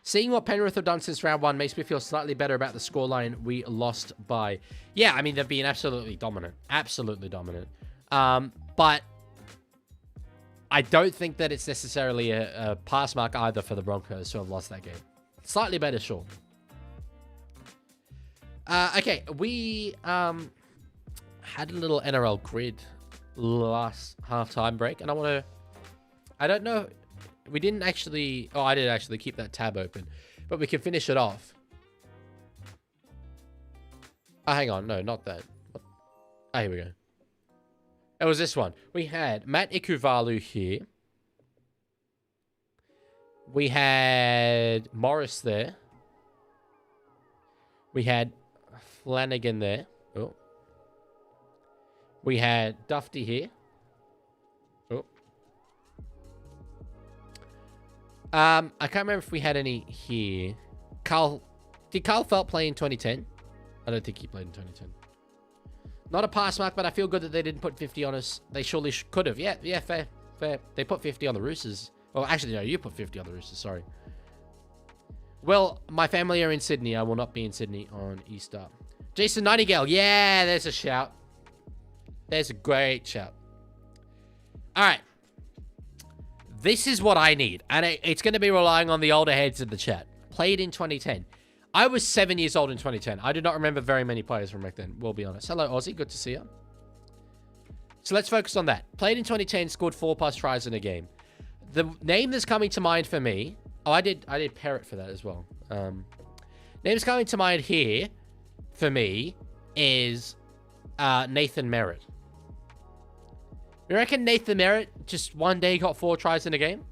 Seeing what Penrith have done since round 1 makes me feel slightly better about the scoreline we lost by. Yeah, I mean, they've been absolutely dominant. Absolutely dominant. But I don't think that it's necessarily a pass mark either for the Broncos who have lost that game. Slightly better, sure. Okay, we had a little NRL grid last halftime break, and I don't know. We didn't actually... Oh, I did actually keep that tab open. But we can finish it off. Oh, hang on. No, not that. Oh, here we go. It was this one. We had Matt Ikuvalu here. We had Morris there. We had Flanagan there. Oh. We had Dufty here. Oh. I can't remember if we had any here. Did Carl Felt play in 2010? I don't think he played in 2010. Not a pass mark, but I feel good that they didn't put 50 on us. They surely could have. Yeah, fair. They put 50 on the Roosters. Well, actually, no, you put 50 on the Roosters, sorry. Well, my family are in Sydney. I will not be in Sydney on Easter. Jason Nightingale. Yeah, there's a shout. There's a great shout. All right. This is what I need. And it's going to be relying on the older heads in the chat. Played in 2010. I was 7 years old in 2010. I do not remember very many players from back then. We'll be honest. Hello, Aussie. Good to see you. So let's focus on that. Played in 2010. Scored 4+ tries in a game. The name that's coming to mind for me... Oh, I did Parrot for that as well. Names coming to mind here for me is Nathan Merritt. You reckon Nathan Merritt just one day got 4 tries in a game?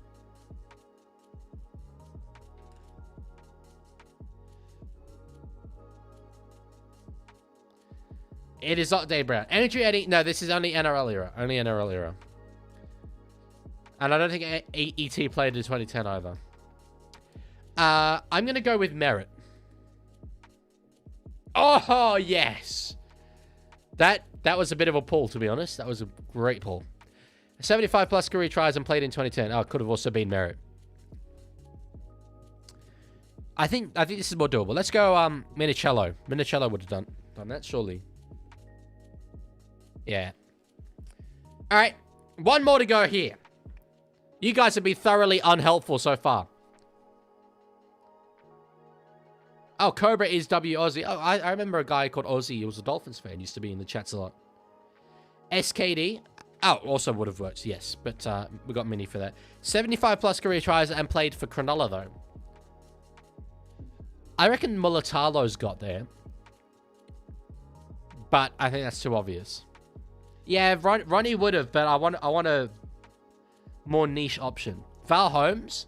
It is not Dave Brown. Andrew Eddie. No, this is only NRL era. Only NRL era. And I don't think ET played in 2010 either. I'm going to go with Merritt. Oh, yes. That was a bit of a pull, to be honest. That was a great pull. 75+ career tries and played in 2010. Oh, it could have also been Merritt. I think this is more doable. Let's go Minicello. Minicello would have done that, surely. Yeah. All right. One more to go here. You guys have been thoroughly unhelpful so far. Oh, Cobra is W Aussie. Oh, I remember a guy called Aussie. He was a Dolphins fan. Used to be in the chats a lot. SKD. Oh, also would have worked, yes. But we got Mini for that. 75+ career tries and played for Cronulla, though. I reckon Mulatalo's got there. But I think that's too obvious. Yeah, Ronnie would have, but I want a more niche option. Val Holmes.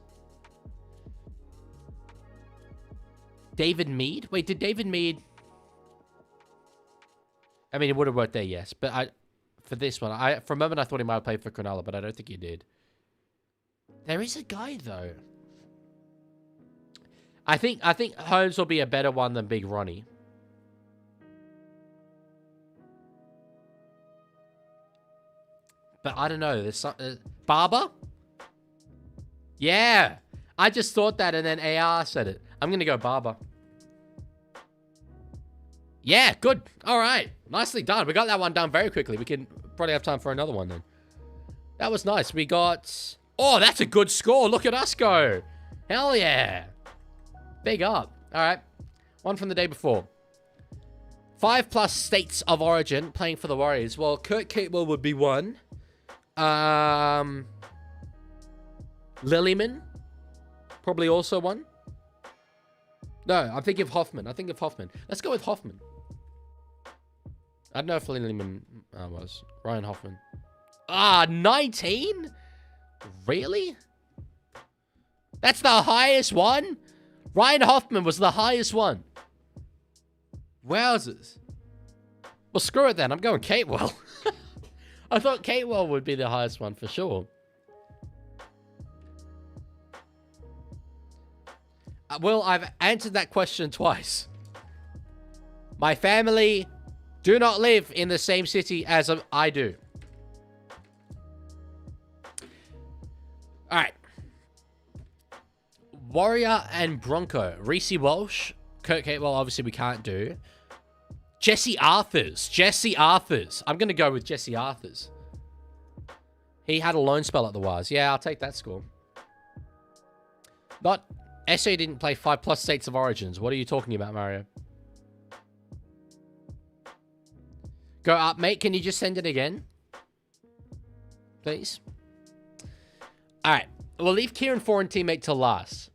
David Mead? Wait, did David Mead... I mean, it would have worked there, yes. But for this one, for a moment I thought he might have played for Cronulla, but I don't think he did. There is a guy, though. I think Holmes will be a better one than Big Ronnie. But I don't know. There's some... Barber? Yeah. I just thought that and then AR said it. I'm going to go Barber. Yeah, good. All right. Nicely done. We got that one done very quickly. We can probably have time for another one then. That was nice. We got... Oh, that's a good score. Look at us go. Hell yeah. Big up. All right. One from the day before. 5+ states of origin playing for the Warriors. Well, Kurt Catewell would be one. Lillyman. Probably also one. No, I'm thinking of Hoffman. Let's go with Hoffman. I don't know if Lillyman was. Ryan Hoffman. 19? Really? That's the highest one? Ryan Hoffman was the highest one. Wowzers. Well, screw it then. I'm going Catewell. I thought Catewell would be the highest one for sure. Well, I've answered that question twice. My family do not live in the same city as I do. All right. Warrior and Bronco. Reece Walsh. Kurt Catewell, obviously, we can't do. Jesse Arthurs. I'm going to go with Jesse Arthurs. He had a loan spell at the Wars. Yeah, I'll take that score. Not... SA didn't play 5+ states of origins. What are you talking about, Mario? Go up, mate. Can you just send it again? Please. All right. We'll leave Kieran Foran teammate to last.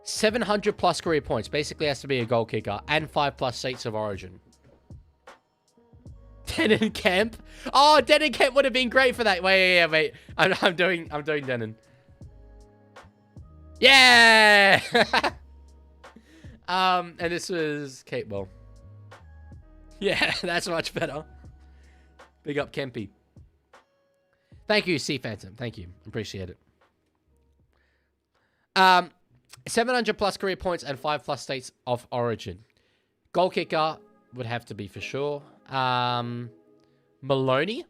700+ career points. Basically has to be a goal kicker. And 5+ states of origin. Denon Kemp. Oh, Denon Kemp would have been great for that. Wait. I'm doing Denon. Yeah! And this was Catewell. Yeah, that's much better. Big up Kempy. Thank you, Sea Phantom. Thank you. Appreciate it. 700+ career points and 5+ states of origin. Goal kicker would have to be for sure. Maloney.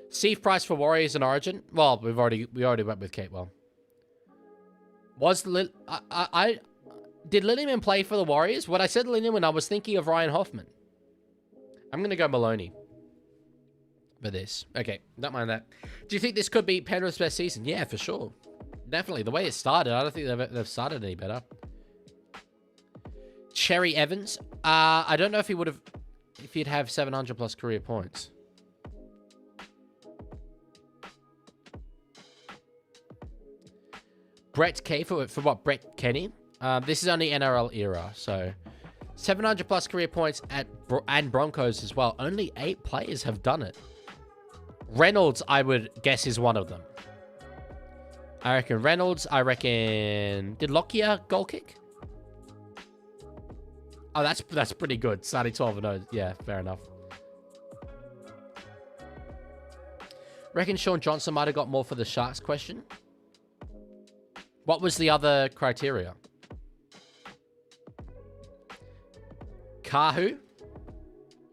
Steve Price for Warriors and Origin. Well, we already went with Catewell. Did Lillyman play for the Warriors? When I said Lillyman, I was thinking of Ryan Hoffman. I'm gonna go Maloney for this. Okay, don't mind that. Do you think this could be Penrith's best season? Yeah, for sure. Definitely. The way it started, I don't think they've started any better. Cherry Evans. I don't know if he'd have 700+ career points. Brett K for what? Brett Kenny. This is only NRL era, so 700+ career points and Broncos as well. Only 8 players have done it. Reynolds, I would guess, is one of them. I reckon Reynolds. I reckon... Did Lockyer goal kick? Oh, that's pretty good. Starting 12-0. Yeah, fair enough. Reckon Sean Johnson might have got more for the Sharks question. What was the other criteria? Kahu?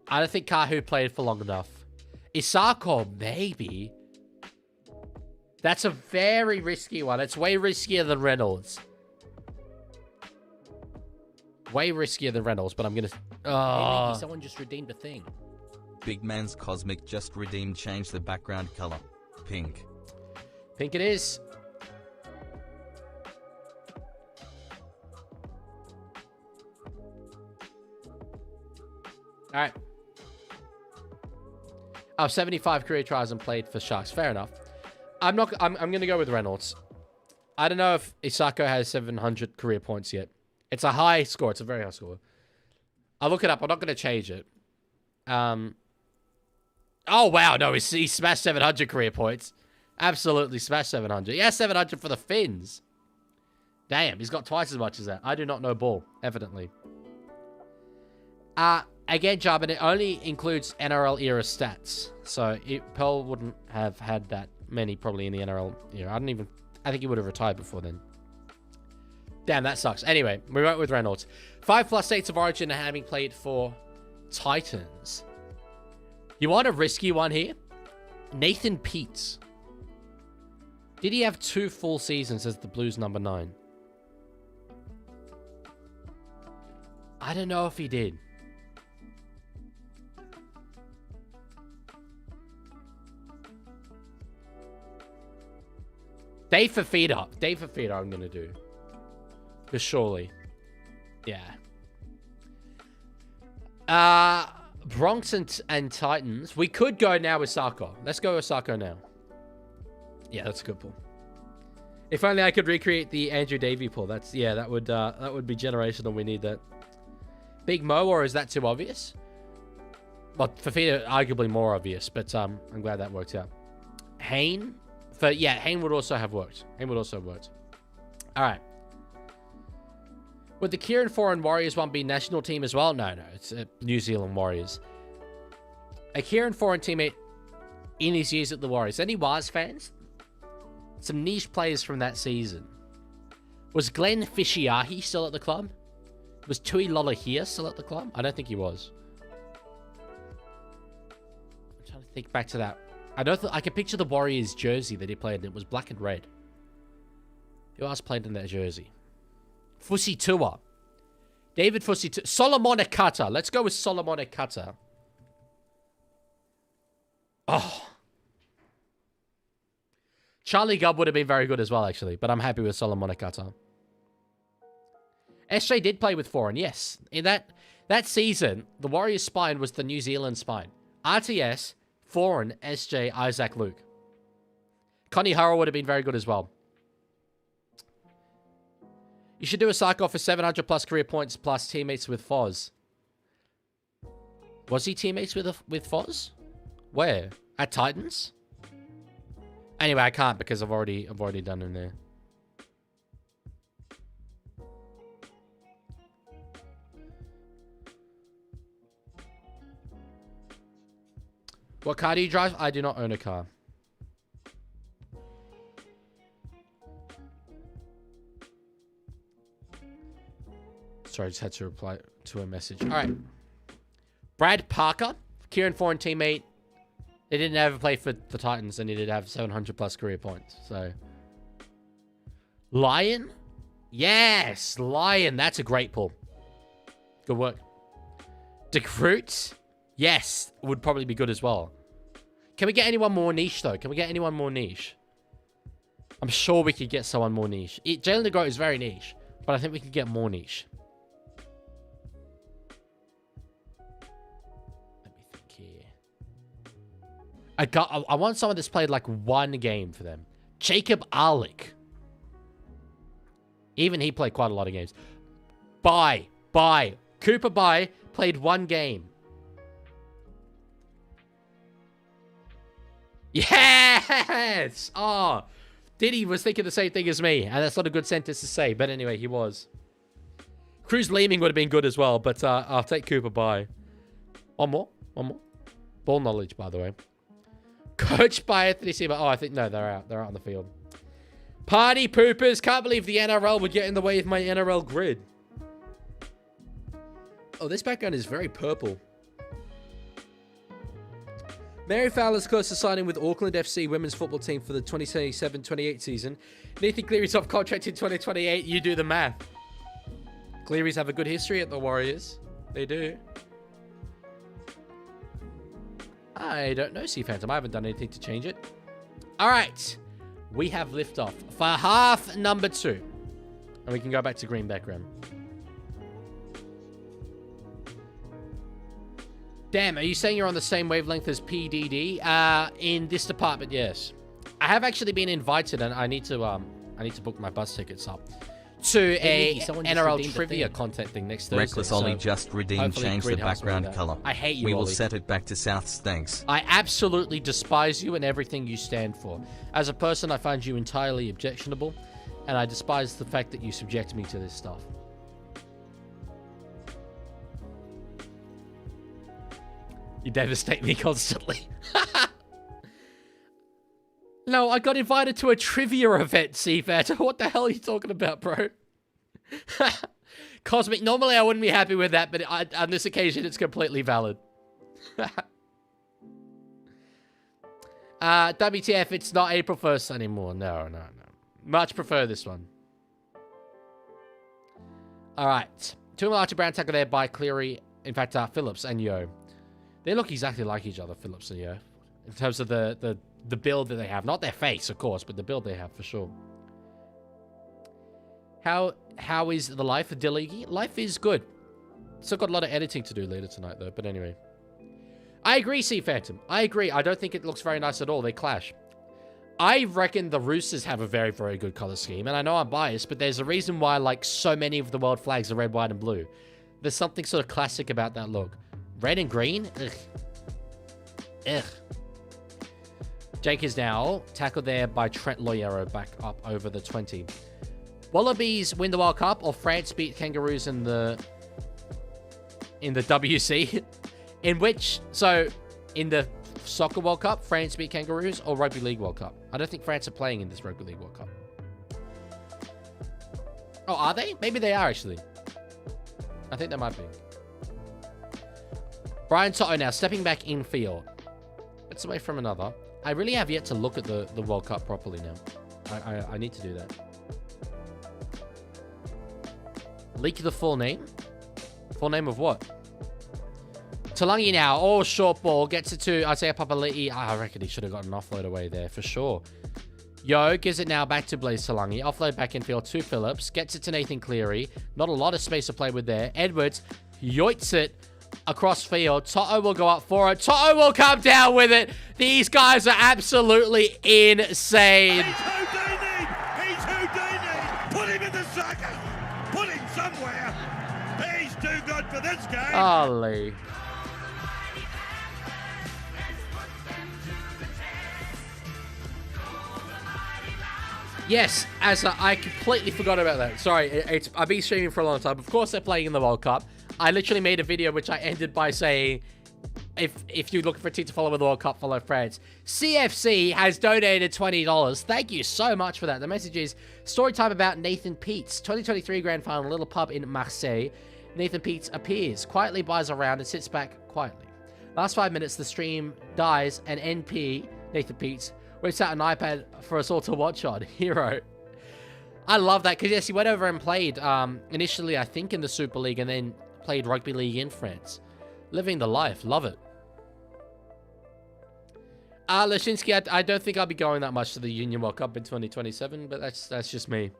I don't think Kahu played for long enough. Isako, maybe. That's a very risky one. It's way riskier than Reynolds. Way riskier than Reynolds, but I'm going to... Hey, someone just redeemed a thing. Big Man's Cosmic just redeemed. Change the background color. Pink. Pink it is. All right. Oh, 75 career tries and played for Sharks. Fair enough. I'm going to go with Reynolds. I don't know if Isako has 700 career points yet. It's a high score. It's a very high score. I'll look it up. I'm not going to change it. Oh, wow. No, he smashed 700 career points. Absolutely smashed 700. Yeah, 700 for the Finns. Damn, he's got twice as much as that. I do not know ball, evidently. Again, Jarbin, it only includes NRL era stats. So Pearl wouldn't have had that many probably in the NRL era. I think he would have retired before then. Damn, that sucks. Anyway, we went with Reynolds. 5+ states of origin and having played for Titans. You want a risky one here? Nathan Peets. Did he have 2 full seasons as the Blues number 9? I don't know if he did. Dave Fafita. Dave Fafita I'm going to do. Because surely. Yeah. Bronx and Titans. We could go now with Sarko. Let's go with Sarko now. Yeah, that's a good pull. If only I could recreate the Andrew Davey pull. That would be generational. We need that. Big Mo, or is that too obvious? Well, Fafita arguably more obvious, but I'm glad that worked out. Hayne. Hayne would also have worked. All right. Would the Kieran Foran Warriors one be national team as well? No. It's New Zealand Warriors. A Kieran Foran teammate in his years at the Warriors. Any Wars fans? Some niche players from that season. Was Glenn Fishiahi still at the club? Was Tui Lolohea still at the club? I don't think he was. I'm trying to think back to that. I can picture the Warriors jersey that he played in. It was black and red. Who else played in that jersey? Fusi Tua. David Fusi Tua. Solomon Ekata. Let's go with Solomon Ekata. Oh. Charlie Gubb would have been very good as well, actually. But I'm happy with Solomon Ekata. SJ did play with Foran, yes. In that season, the Warriors spine was the New Zealand spine. RTS, Foran, SJ, Isaac, Luke. Connie Hurrell would have been very good as well. You should do a cycle for 700 plus career points plus teammates with Foz. Was he teammates with Foz? Where? At Titans? Anyway, I can't because I've already done him there. What car do you drive? I do not own a car. Sorry, I just had to reply to a message. All right. Brad Parker, Kieran Foran teammate. They didn't ever play for the Titans, and he did have 700 plus career points. So, Lion? Yes, Lion. That's a great pull. Good work. DeCrute? Yes, would probably be good as well. Can we get anyone more niche, though? Can we get anyone more niche? I'm sure we could get someone more niche. Jalen DeGroat is very niche, but I think we could get more niche. Let me think here. I want someone that's played like one game for them. Jacob Arlick. Even he played quite a lot of games. Bye. Cooper Bye played one game. Yes! Oh, Diddy was thinking the same thing as me, and that's not a good sentence to say, but anyway, he was. Cruz Leeming would have been good as well, but I'll take Cooper Bye. One more. Ball knowledge, by the way. Coached by Anthony Seaman. Oh, I think, no, they're out. They're out on the field. Party poopers. Can't believe the NRL would get in the way of my NRL grid. Oh, this background is very purple. Mary Fowler's close to signing with Auckland FC women's football team for the 2027-28 season. Nathan Cleary's off contract in 2028. You do the math. Cleary's have a good history at the Warriors. They do. I don't know, Sea Phantom. I haven't done anything to change it. All right. We have liftoff for half number 2. And we can go back to green background. Damn, are you saying you're on the same wavelength as PDD? In this department, yes. I have actually been invited, and I need to book my bus tickets up to a NRL trivia content thing next Thursday. Reckless Ollie just redeemed. Change the background color. I hate you, We will Ollie. set it back to Souths. Thanks. I absolutely despise you and everything you stand for. As a person, I find you entirely objectionable, and I despise the fact that you subject me to this stuff. You devastate me constantly. No, I got invited to a trivia event, CFAT. What the hell are you talking about, bro? Cosmic, normally I wouldn't be happy with that, but on this occasion, it's completely valid. WTF, it's not April 1st anymore. No. Much prefer this one. All right. Tuamata Brown tackle there by Cleary. In fact, Phillips and Yo. They look exactly like each other, Phillips and Yo. In terms of the build that they have. Not their face, of course, but the build they have for sure. How is the life of Leaguie? Life is good. Still got a lot of editing to do later tonight, though. But anyway. I agree, Sea Phantom. I agree. I don't think it looks very nice at all. They clash. I reckon the Roosters have a very, very good color scheme. And I know I'm biased, but there's a reason why, like, so many of the world flags are red, white, and blue. There's something sort of classic about that look. Red and green? Ugh. Ugh. Jenkins now tackled there by Trent Loiero, back up over the 20. Wallabies win the World Cup, or France beat Kangaroos in the WC? In which, so, in the Soccer World Cup, France beat Kangaroos, or Rugby League World Cup? I don't think France are playing in this Rugby League World Cup. Oh, are they? Maybe they are, actually. I think they might be. Brian Toto now stepping back in field. It's away from another. I really have yet to look at the World Cup properly now. I need to do that. Leak the full name? Full name of what? Talangi now. Oh, short ball. Gets it to Isaiah Papali'i. I reckon he should have got an offload away there for sure. Yo gives it now back to Blaze Talangi. Offload back in field to Phillips. Gets it to Nathan Cleary. Not a lot of space to play with there. Edwards yoits it across field. Toto will go up for it. Toto will come down with it. These guys are absolutely insane. He's Houdini! He's Houdini! Put him in the circus! Put him somewhere! He's too good for this game! Holy. Yes, as I completely forgot about that. Sorry, I've been streaming for a long time. Of course they're playing in the World Cup. I literally made a video which I ended by saying, if you're looking for a team to follow with the World Cup, follow France. CFC has donated $20. Thank you so much for that. The message is, story time about Nathan Peets. 2023 Grand Final, little pub in Marseille. Nathan Peets appears, quietly buys a round and sits back quietly. Last 5 minutes, the stream dies, and NP, Nathan Peets, whips out an iPad for us all to watch on. Hero. I love that, because yes, he went over and played, initially, I think, in the Super League, and then played Rugby League in France. Living the life. Love it. Lashinsky, I don't think I'll be going that much to the Union World Cup in 2027, but that's just me.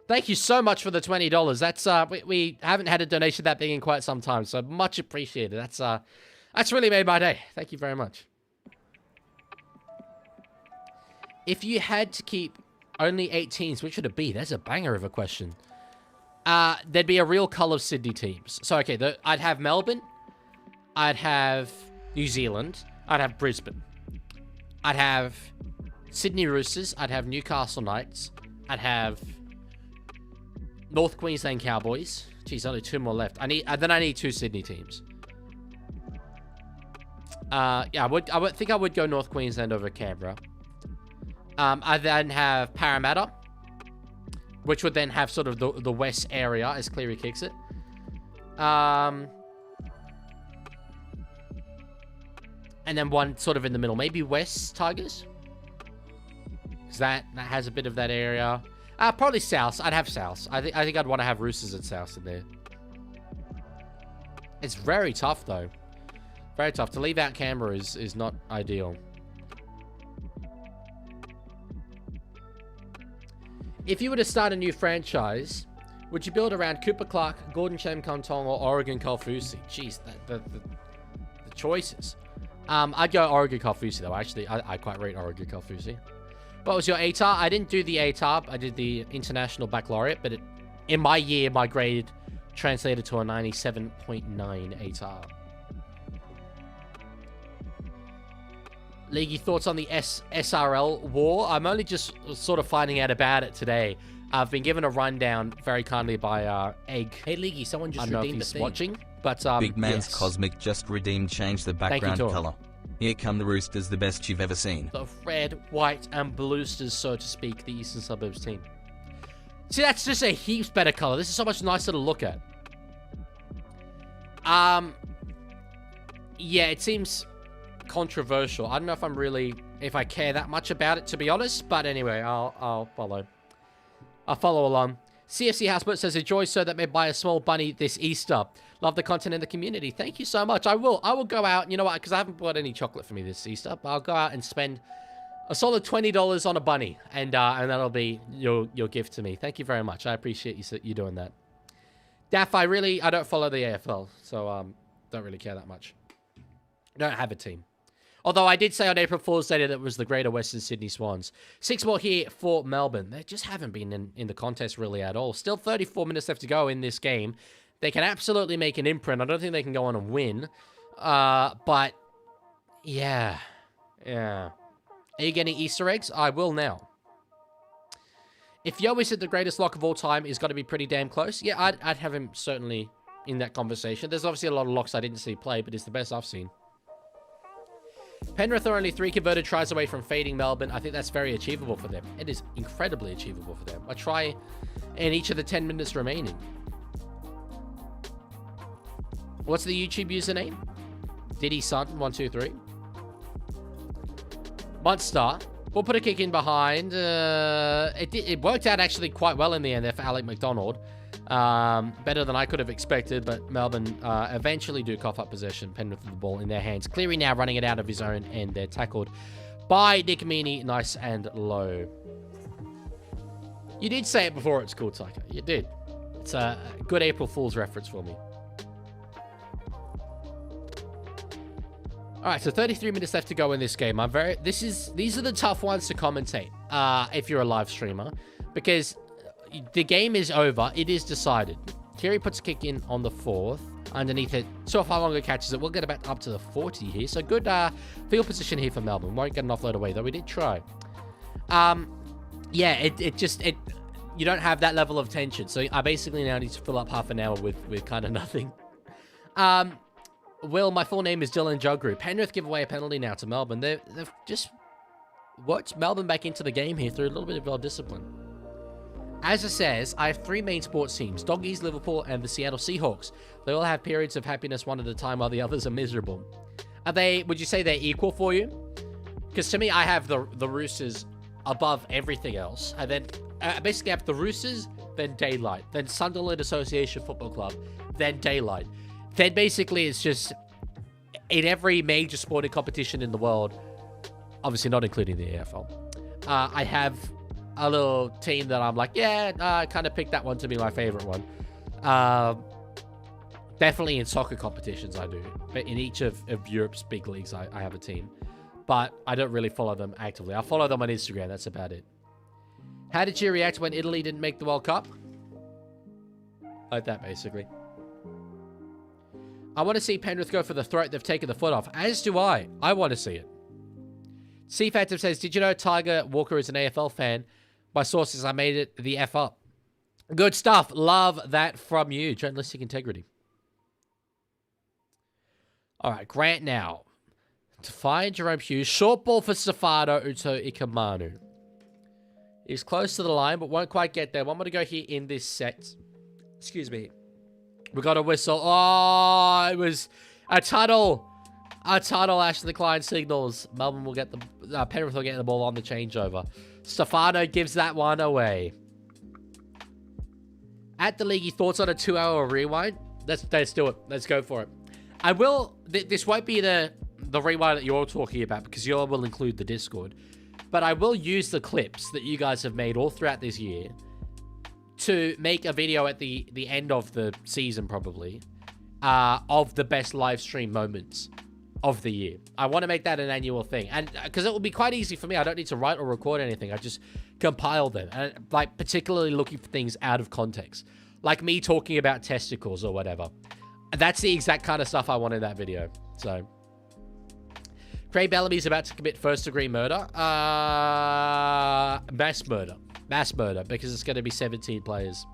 Thank you so much for the $20. That's, we haven't had a donation that big in quite some time, so much appreciated. That's really made my day. Thank you very much. If you had to keep only 8 teams, which would it be? There's a banger of a question. There'd be a real cull of Sydney teams. So, okay, I'd have Melbourne. I'd have New Zealand. I'd have Brisbane. I'd have Sydney Roosters. I'd have Newcastle Knights. I'd have North Queensland Cowboys. Geez, only 2 more left. I need 2 Sydney teams. Yeah, I would think I would go North Queensland over Canberra. I then have Parramatta, which would then have sort of the west area as Cleary kicks it. And then one sort of in the middle. Maybe West Tigers. Because that has a bit of that area. Probably South. I'd have South. I think I'd want to have Roosters and South in there. It's very tough, though. Very tough. To leave out Canberra is not ideal. If you were to start a new franchise, would you build around Cooper Clark, Gordon Chamkantong, or Oregon Kalfusi? Jeez, the choices. I'd go Oregon Kalfusi, though. Actually, I quite rate Oregon Kalfusi. What was your ATAR? I didn't do the ATAR. I did the International Baccalaureate, but in my year, my grade translated to a 97.9 ATAR. Leaguey, thoughts on the SRL war? I'm only just sort of finding out about it today. I've been given a rundown very kindly by Egg. Hey, Leaguey, someone just I don't know if redeemed the he's thing. watching, but Big Man's yes. Cosmic just redeemed change the background Tor. color. Here come the Roosters, the best you've ever seen. The red, white, and bluesters, so to speak, the Eastern Suburbs team. See, that's just a heaps better color. This is so much nicer to look at. Yeah, it seems controversial. I don't know if I care that much about it, to be honest. But anyway, I'll follow. I'll follow along. CFC Houseboat says, enjoy so that may buy a small bunny this Easter. Love the content in the community. Thank you so much. I will go out. You know what? Because I haven't bought any chocolate for me this Easter. But I'll go out and spend a solid $20 on a bunny. And that'll be your gift to me. Thank you very much. I appreciate you doing that. Daff, I don't follow the AFL. So, don't really care that much. Don't have a team. Although I did say on April Fool's Day that it was the Greater Western Sydney Swans. 6 more here for Melbourne. They just haven't been in the contest really at all. Still 34 minutes left to go in this game. They can absolutely make an imprint. I don't think they can go on and win. But, yeah. Yeah. Are you getting Easter eggs? I will now. If Yo is the greatest lock of all time, he's got to be pretty damn close. Yeah, I'd have him certainly in that conversation. There's obviously a lot of locks I didn't see play, but it's the best I've seen. Penrith are only 3 converted tries away from fading Melbourne. I think that's very achievable for them. It is incredibly achievable for them. A try in each of the 10 minutes remaining. What's the YouTube username? Diddy Sun 123. Monster. We'll put a kick in behind. It worked out actually quite well in the end there for Alec McDonald. Better than I could have expected, but Melbourne eventually do cough up possession. Penrith with the ball in their hands. Cleary now running it out of his own, and they're tackled by Nick Meaney. Nice and low. You did say it before it's cool, Tyker. You did. It's a good April Fool's reference for me. All right, so 33 minutes left to go in this game. These are the tough ones to commentate if you're a live streamer, because the game is over. It is decided. Cleary puts a kick in on the 4th. Underneath it, so how long it catches it, we'll get about up to the 40 here. So good field position here for Melbourne. Won't get an offload away, though. We did try. Yeah, you don't have that level of tension. So I basically now need to fill up half an hour with kind of nothing. Will, my full name is Dylan Jugru. Penrith give away a penalty now to Melbourne. They've just worked Melbourne back into the game here through a little bit of well-discipline. As it says, I have 3 main sports teams, Doggies, Liverpool, and the Seattle Seahawks. They all have periods of happiness one at a time while the others are miserable. Would you say they're equal for you? Because to me, I have the Roosters above everything else. And then basically I have the Roosters, then Daylight, then Sunderland Association Football Club, then Daylight. Then basically it's just in every major sporting competition in the world, obviously not including the AFL, I have a little team that I'm like, yeah, I kind of picked that one to be my favorite one. Definitely in soccer competitions I do, but in each of Europe's big leagues I have a team, but I don't really follow them actively. I follow them on Instagram, that's about it. How did you react when Italy didn't make the World Cup? Like that, basically. I want to see Penrith go for the throat they've taken the foot off. As do I. I want to see it. C Phantom says, did you know Tiger Walker is an AFL fan? By sources, I made it the F up. Good stuff. Love that from you. Journalistic integrity. All right, Grant now. To find Jerome Hughes. Short ball for Safado Uto Ikamanu. He's close to the line, but won't quite get there. One more to go here in this set. Excuse me. We got a whistle. Oh, it was a tunnel. A tunnel, Ashley Klein signals. Melbourne will get the... Penrith will get the ball on the changeover. Stefano gives that one away. At the Leaguie, thoughts on a 2-hour rewind? Let's do it. Let's go for it. I will... This won't be the rewind that you're talking about, because you will include the Discord. But I will use the clips that you guys have made all throughout this year to make a video at the end of the season, probably, of the best live stream moments of the year. I want to make that an annual thing, and because it will be quite easy for me. I don't need to write or record anything. I just compile them, and like particularly looking for things out of context, like me talking about testicles or whatever. That's the exact kind of stuff I want in that video. So, Craig Bellamy's about to commit first-degree murder. Mass murder. Mass murder, because it's going to be 17 players.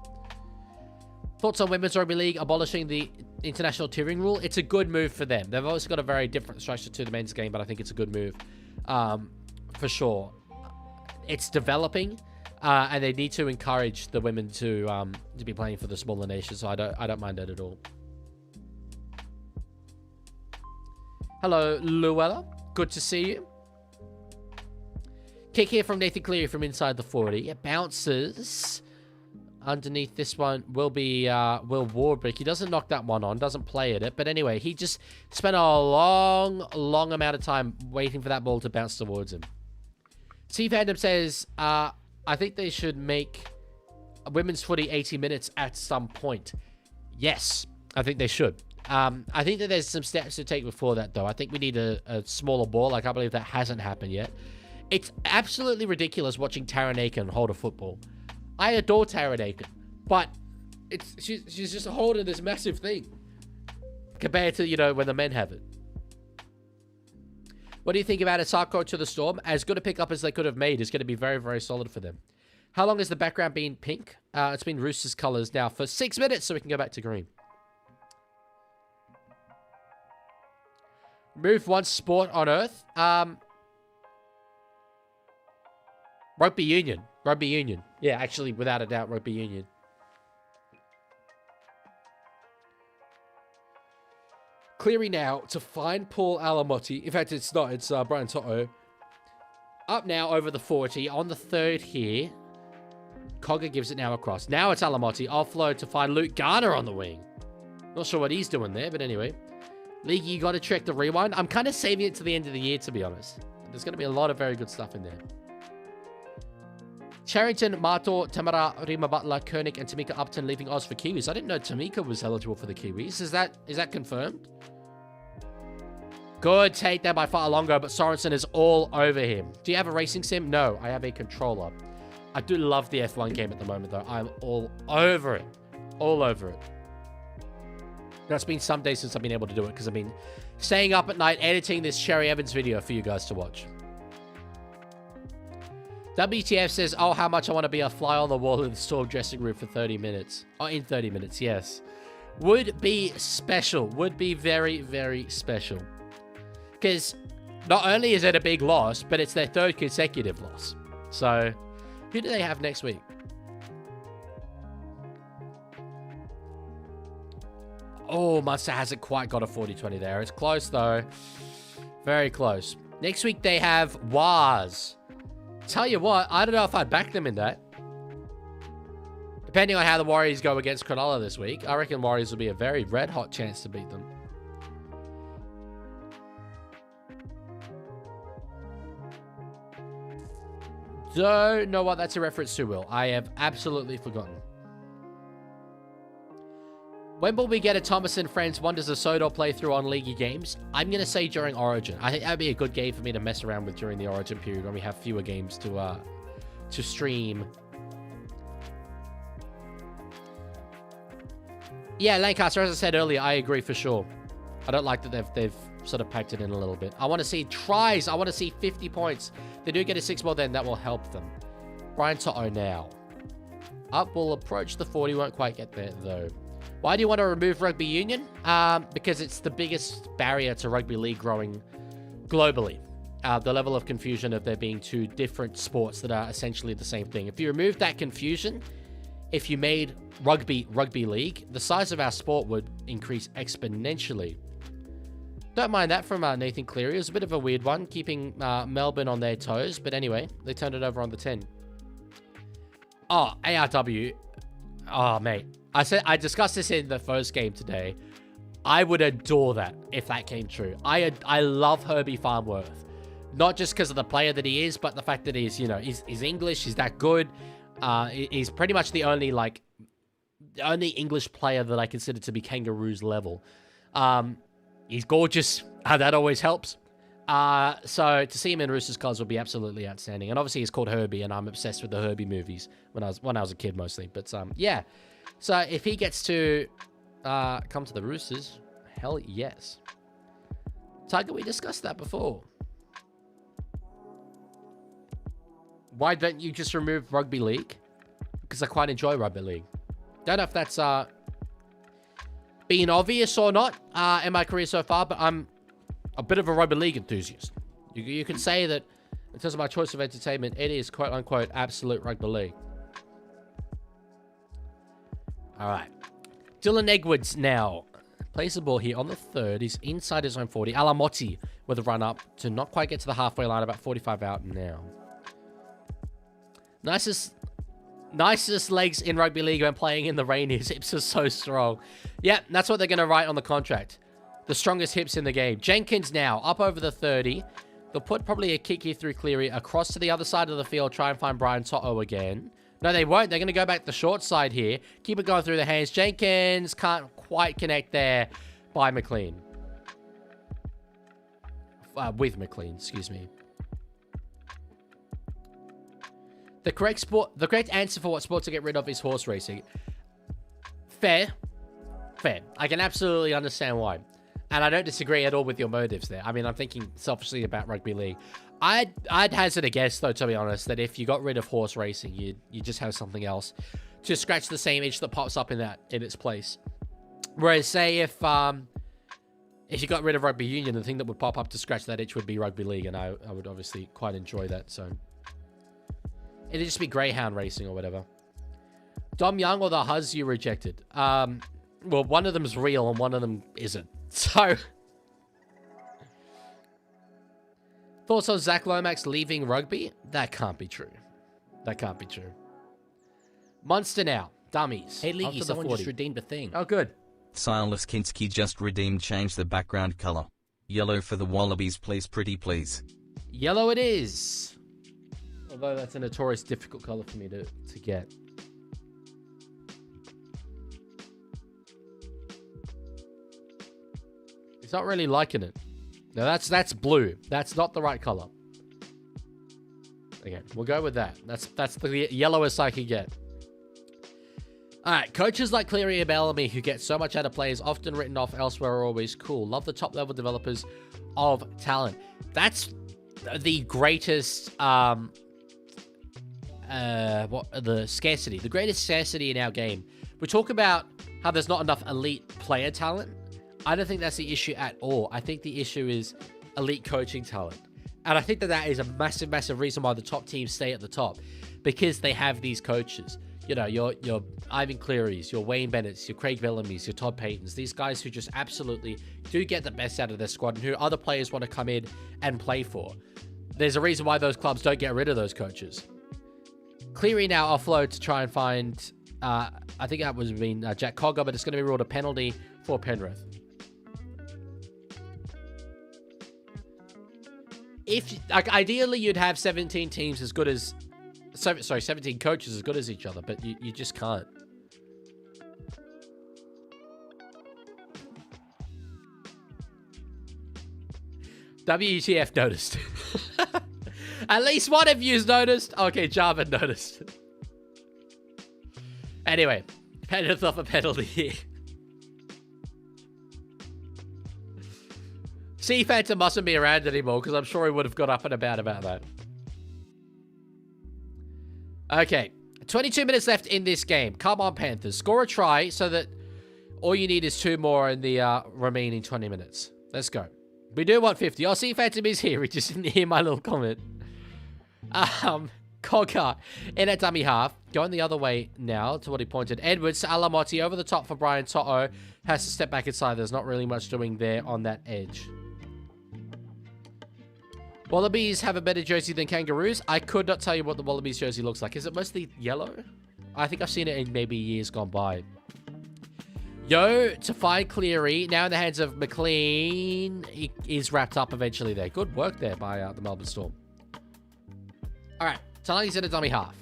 Thoughts on Women's Rugby League abolishing the international tiering rule? It's a good move for them. They've also got a very different structure to the men's game, but I think it's a good move for sure. It's developing, and they need to encourage the women to be playing for the smaller nations, so I don't mind that at all. Hello, Luella. Good to see you. Kick here from Nathan Cleary from inside the 40. It bounces. Underneath this one will be Will Warbrick. He doesn't knock that one on, doesn't play at it. But anyway, he just spent a long amount of time waiting for that ball to bounce towards him. Steve Fandom says, I think they should make women's footy 80 minutes at some point. Yes, I think they should. I think that there's some steps to take before that, though. I think we need a smaller ball. I can't believe that hasn't happened yet. It's absolutely ridiculous watching Taryn Aiken hold a football. I adore Taryn Aiken, but she's just holding this massive thing compared to, you know, when the men have it. What do you think about Asako to the Storm? As good a pickup as they could have made is going to be very, very solid for them. How long has the background been pink? It's been Roosters colours now for 6 minutes, so we can go back to green. Move one sport on Earth. Rugby union. Rugby union. Yeah, actually, without a doubt, rugby union. Cleary now to find Paul Alamotti. In fact, it's not. It's Brian Toto. Up now over the 40. On the third here. Cogger gives it now across. Now it's Alamotti. Offload to find Luke Garner on the wing. Not sure what he's doing there, but anyway. League, you got to check the rewind. I'm kind of saving it to the end of the year, to be honest. There's going to be a lot of very good stuff in there. Charrington, Mato, Tamara, Rima Butler, Koenig, and Tamika Upton leaving Oz for Kiwis. I didn't know Tamika was eligible for the Kiwis. Is that confirmed? Good take there by Fa'alongo, but Sorensen is all over him. Do you have a racing sim? No, I have a controller. I do love the F1 game at the moment, though. I'm all over it. All over it. Now, it's been some days since I've been able to do it because I've been staying up at night editing this Sherry Evans video for you guys to watch. WTF says, oh, how much I want to be a fly on the wall in the Storm dressing room for 30 minutes. Oh, in 30 minutes, yes. Would be special. Would be very, very special. Because not only is it a big loss, but it's their third consecutive loss. So, who do they have next week? Oh, Munster hasn't quite got a 40-20 there. It's close, though. Very close. Next week, they have Waz. Tell you what, I don't know if I'd back them in that. Depending on how the Warriors go against Cronulla this week, I reckon Warriors will be a very red-hot chance to beat them. Don't know what that's a reference to, Will. I have absolutely forgotten. When will we get a Thomas and Friends Wonders of Sodor playthrough on Leaguie games? I'm going to say during Origin. I think that would be a good game for me to mess around with during the Origin period when we have fewer games to stream. Yeah, Lancaster, as I said earlier, I agree for sure. I don't like that they've sort of packed it in a little bit. I want to see tries. I want to see 50 points. They do get a 6 more, then that will help them. Brian Toto now. Up will approach the 40. Won't quite get there, though. Why do you want to remove rugby union? Because it's the biggest barrier to rugby league growing globally. The level of confusion of there being two different sports that are essentially the same thing. If you remove that confusion, if you made rugby league, the size of our sport would increase exponentially. Don't mind that from Nathan Cleary. It was a bit of a weird one, keeping Melbourne on their toes. But anyway, they turned it over on the 10. Oh, ARW. Oh, mate. I discussed this in the first game today. I would adore that if that came true. I love Herbie Farnworth. Not just because of the player that he is, but the fact that he's, you know, he's English, he's that good. He's pretty much the only English player that I consider to be Kangaroos level. He's gorgeous. That always helps. So to see him in Roosters colours would be absolutely outstanding. And obviously he's called Herbie, and I'm obsessed with the Herbie movies when I was a kid mostly. But yeah. So if he gets to come to the Roosters, hell yes. Tiger, we discussed that before. Why don't you just remove rugby league? Because I quite enjoy rugby league. Don't know if that's being obvious or not in my career so far, but I'm a bit of a rugby league enthusiast. You can say that in terms of my choice of entertainment, it is quote unquote absolute rugby league. All right. Dylan Edwards now plays the ball here on the third. He's inside his own 40. Alamotti with a run up to not quite get to the halfway line, about 45 out now. Nicest legs in rugby league when playing in the rain. His hips are so strong. Yeah, that's what they're going to write on the contract. The strongest hips in the game. Jenkins now up over the 30. They'll put probably a kick here through Cleary across to the other side of the field. Try and find Brian To'o again. No, they won't. They're going to go back the short side here. Keep it going through the hands. Jenkins can't quite connect there by McLean. With McLean, excuse me. The correct answer for what sport to get rid of is horse racing. Fair. Fair. I can absolutely understand why. And I don't disagree at all with your motives there. I mean, I'm thinking selfishly about rugby league. I'd hazard a guess, though, to be honest, that if you got rid of horse racing, you just have something else to scratch the same itch that pops up in its place. Whereas, say if you got rid of rugby union, the thing that would pop up to scratch that itch would be rugby league, and I would obviously quite enjoy that. So it'd just be greyhound racing or whatever. Dom Young or the Huz you rejected? Well, one of them's real and one of them isn't. So, thoughts on Zach Lomax leaving rugby? That can't be true. That can't be true. Munster now. Dummies. Hey, Leaguie, someone just redeemed a thing. Oh, good. Silas Kinski just redeemed. Change the background color. Yellow for the Wallabies, please, pretty please. Yellow it is. Although that's a notorious difficult color for me to get. He's not really liking it. No, that's blue. That's not the right color. Okay, we'll go with that. That's the yellowest I can get. All right, coaches like Cleary and Bellamy who get so much out of players, often written off elsewhere, are always cool. Love the top-level developers of talent. That's the greatest, the scarcity. The greatest scarcity in our game. We talk about how there's not enough elite player talent. I don't think that's the issue at all. I think the issue is elite coaching talent. And I think that is a massive, massive reason why the top teams stay at the top. Because they have these coaches. You know, your Ivan Clearys, your Wayne Bennett's, your Craig Bellamy's, your Todd Paytons. These guys who just absolutely do get the best out of their squad and who other players want to come in and play for. There's a reason why those clubs don't get rid of those coaches. Cleary now offload to try and find, I think that was Jack Cogger, but it's going to be ruled a penalty for Penrith. Ideally, you'd have 17 teams as good as... 17 coaches as good as each other, but you just can't. WTF noticed. At least one of you's noticed. Okay, Jarvan noticed. Anyway, Penrith off a penalty here. Sea Phantom mustn't be around anymore because I'm sure he would have got up and about that. Okay, 22 minutes left in this game. Come on, Panthers. Score a try so that all you need is 2 more in the remaining 20 minutes. Let's go. We do want 50. Oh, see, Phantom is here. He just didn't hear my little comment. Cogger in at dummy half. Going the other way now to what he pointed. Edwards to Alamotti over the top for Brian To'o. Has to step back inside. There's not really much doing there on that edge. Wallabies have a better jersey than Kangaroos. I could not tell you what the Wallabies jersey looks like. Is it mostly yellow? I think I've seen it in maybe years gone by. Yo, to find Cleary. Now in the hands of McLean. He is wrapped up eventually there. Good work there by the Melbourne Storm. All right. Talangi's in a dummy half.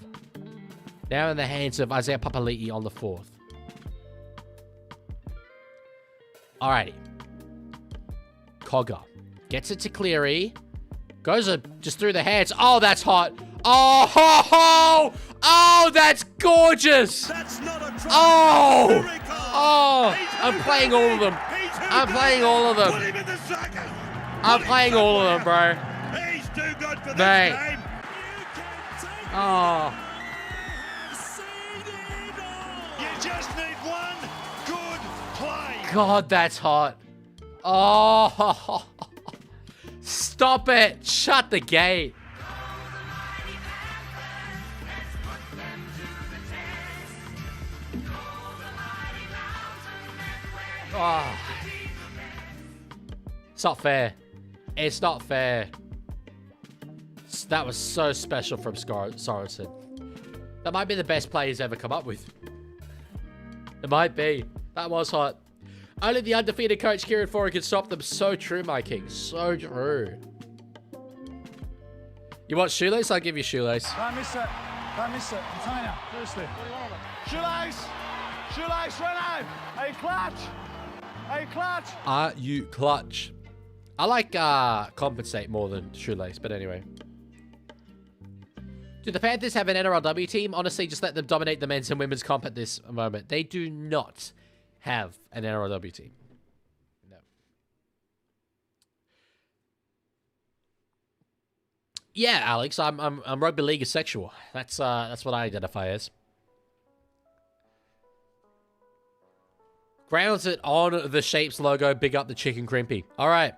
Now in the hands of Isaiah Papali'i on the 4th. Alrighty. Cogger. Gets it to Cleary. Goes just through the hands. Oh, that's hot. Oh, ho, ho. Oh, that's gorgeous. That's not a try. Oh. Oh, I'm playing all of them. I'm playing all of them. Put him in the circus. I'm playing all of them, bro. He's too good for this Mate. game. Oh. You just need one good play. God, that's hot. Oh. Stop it. Shut the gate. Oh. It's not fair. It's not fair. That was so special from Sorensen. That might be the best play he's ever come up with. It might be. That was hot. Only the undefeated coach Kieran Foran could stop them. So true, my king. So true. You want shoelace? I'll give you shoelace. Don't miss it. Don't miss it. Container, firstly. Shoelace. Shoelace, Renato. Hey, clutch. Hey, clutch. Are you clutch? I like compensate more than shoelace, but anyway. Do the Panthers have an NRLW team? Honestly, just let them dominate the men's and women's comp at this moment. They do not have an NRLW team. No. Yeah, Alex, I'm rugby league asexual. That's what I identify as. Grounds it on the Shapes logo. Big up the chicken crimpy. All right.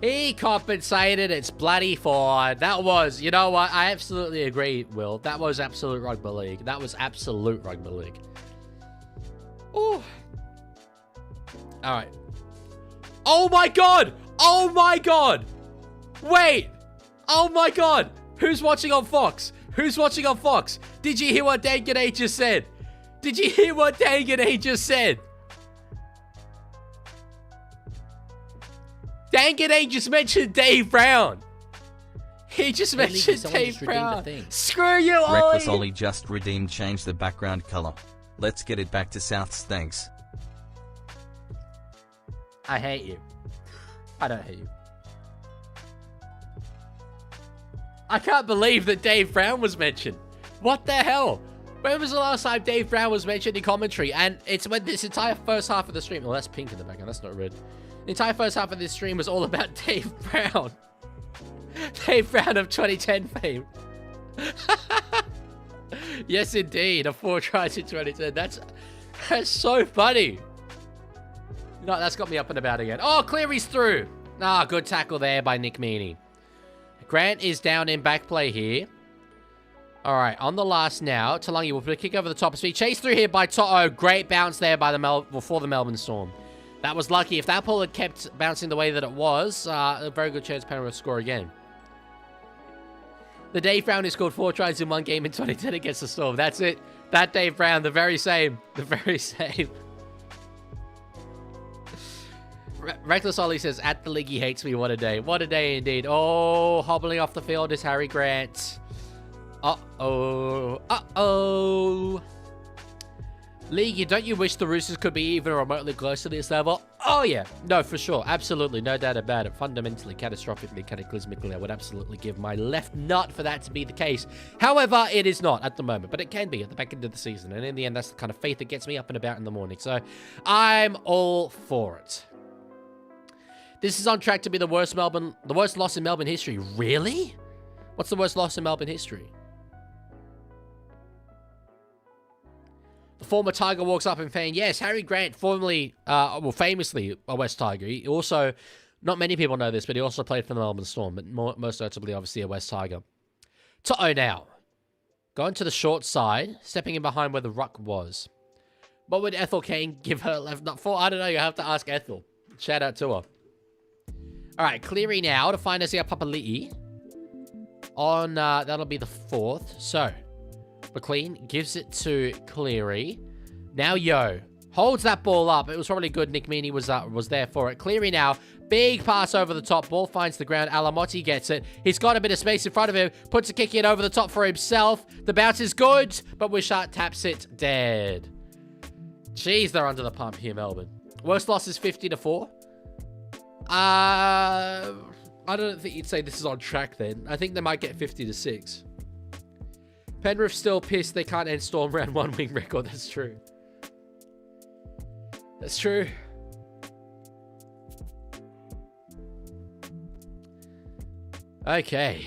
He compensated. It's bloody fine. That was, you know what? I absolutely agree, Will. That was absolute rugby league. That was absolute rugby league. Ooh. All right. Oh my god! Oh my god! Wait! Oh my god! Who's watching on Fox? Who's watching on Fox? Did you hear what Dan G'day just said? Did you hear what Dan G'day just said? Dan G'day just mentioned Dave Brown. He just mentioned Dave Brown. Screw you, Ollie! Reckless Ollie just redeemed. Change the background color. Let's get it back to Souths, thanks. I hate you. I don't hate you. I can't believe that Dave Brown was mentioned. What the hell? When was the last time Dave Brown was mentioned in commentary? And it's when this entire first half of the stream... Well, that's pink in the background. That's not red. The entire first half of this stream was all about Dave Brown. Dave Brown of 2010 fame. Yes, indeed. A 4 tries in 2010. That's so funny. No, that's got me up and about again. Oh, Cleary's through. Ah, good tackle there by Nick Meaney. Grant is down in back play here. All right, on the last now. Talangi will put a kick over the top of speed. Chased through here by To'o. Great bounce there by for the Melbourne Storm. That was lucky. If that ball had kept bouncing the way that it was, a very good chance Penrith will score again. The Dave Brown who scored 4 tries in one game in 2010 against the Storm. That's it. That Dave Brown, the very same. The very same. Reckless Ollie says, at the league he hates me. What a day. What a day indeed. Oh, hobbling off the field is Harry Grant. Uh-oh. Uh-oh. Leaguie, don't you wish the Roosters could be even remotely close to this level? Oh, yeah. No, for sure. Absolutely. No doubt about it. Fundamentally, catastrophically, cataclysmically, I would absolutely give my left nut for that to be the case. However, it is not at the moment, but it can be at the back end of the season. And in the end, that's the kind of faith that gets me up and about in the morning. So I'm all for it. This is on track to be the worst loss in Melbourne history. Really? What's the worst loss in Melbourne history? The former Tiger walks up and saying, yes, Harry Grant, formerly, famously a West Tiger. He also, not many people know this, but he also played for the Melbourne Storm, but most notably, obviously, a West Tiger. To'o now. Going to the short side, stepping in behind where the ruck was. What would Ethel Kane give her left nut for? I don't know. You have to ask Ethel. Shout out to her. All right, Cleary now to find Azia Papali'i. On, that'll be the 4th. So, McLean gives it to Cleary. Now Yo holds that ball up. It was probably good. Nick Meaney was there for it. Cleary now. Big pass over the top. Ball finds the ground. Alamotti gets it. He's got a bit of space in front of him. Puts a kick in over the top for himself. The bounce is good, but Wishart taps it dead. Jeez, they're under the pump here, Melbourne. Worst loss is 50-4. I don't think you'd say this is on track then. I think they might get 50-6. Penrith still pissed they can't end Storm round 1 wing record. That's true. That's true. Okay.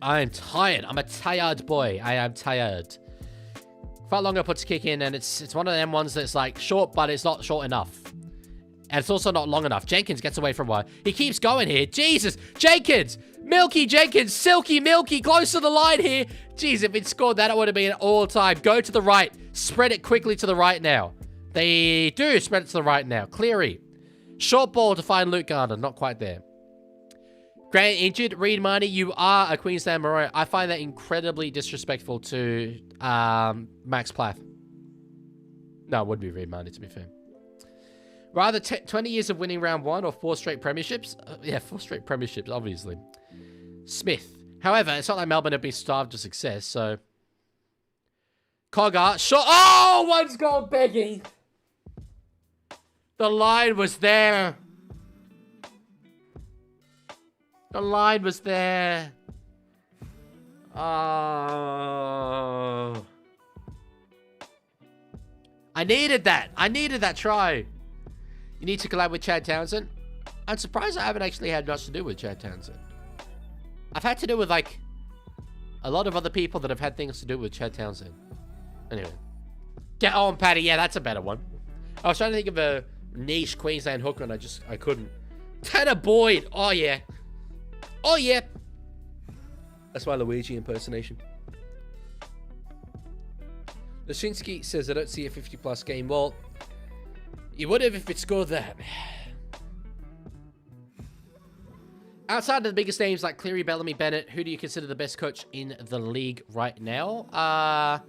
I'm tired. I'm a tired boy. I am tired. Fa'alogo puts a kick in, and it's one of them ones that's like short, but it's not short enough. And it's also not long enough. Jenkins gets away from one. He keeps going here. Jesus. Jenkins. Milky Jenkins. Silky Milky. Close to the line here. Jeez, if it scored that, it would have been all time. Go to the right. Spread it quickly to the right now. They do spread it to the right now. Cleary. Short ball to find Luke Garner. Not quite there. Grant injured. Reed Marnie, you are a Queensland Maroon. I find that incredibly disrespectful to Max Plath. No, it would be Reed Marnie, to be fair. Rather 20 years of winning round 1 or 4 straight premierships? Yeah, 4 straight premierships, obviously. Smith. However, it's not like Melbourne have been starved of success, so... Cogger. Shot. Oh, one's gone begging. The line was there. The line was there. Oh. I needed that. I needed that try. You need to collab with Chad Townsend. I'm surprised I haven't actually had much to do with Chad Townsend. I've had to do with, like, a lot of other people that have had things to do with Chad Townsend. Anyway. Get on, Paddy. Yeah, that's a better one. I was trying to think of a niche Queensland hooker, and I couldn't. Tanner Boyd. Oh, yeah. Oh, yeah. That's my Luigi impersonation. Lashinsky says, I don't see a 50-plus game. Well, you would have if it scored that. Outside of the biggest names like Cleary, Bellamy, Bennett, who do you consider the best coach in the league right now?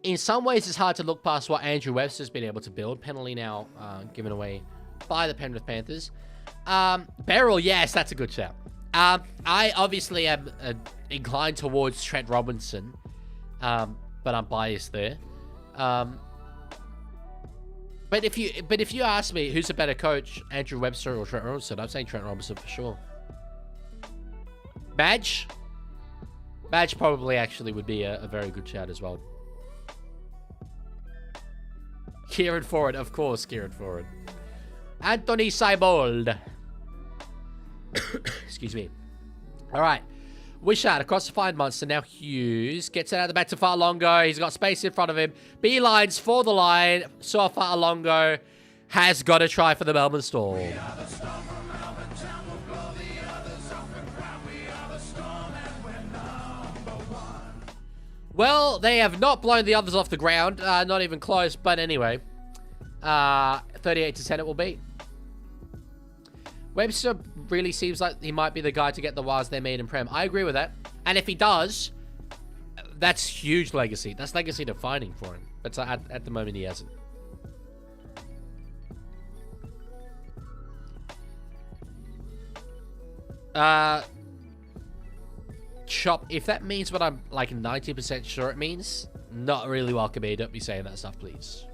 In some ways, it's hard to look past what Andrew Webster's been able to build. Penalty now given away by the Penrith Panthers. Beryl, yes, that's a good shout. I obviously am inclined towards Trent Robinson, but I'm biased there. But if you ask me who's a better coach, Andrew Webster or Trent Robinson, I'm saying Trent Robinson for sure. Badge probably actually would be a very good shout as well. Kieran Ford, of course, Kieran Ford. Anthony Seibold. Excuse me. All right. Wishart across the fine monster. Now Hughes gets it out of the back to Fa'alongo. He's got space in front of him. Beelines for the line. So Fa'alongo has got to try for the Melbourne Storm. Well, they have not blown the others off the ground. Not even close. But anyway. 38-10 it will be. Webster really seems like he might be the guy to get the wires they made in Prem. I agree with that. And if he does, that's huge legacy. That's legacy defining for him. But at the moment, he hasn't. Chop. If that means what I'm like 90% sure it means, not really welcome me. Don't be saying that stuff, please.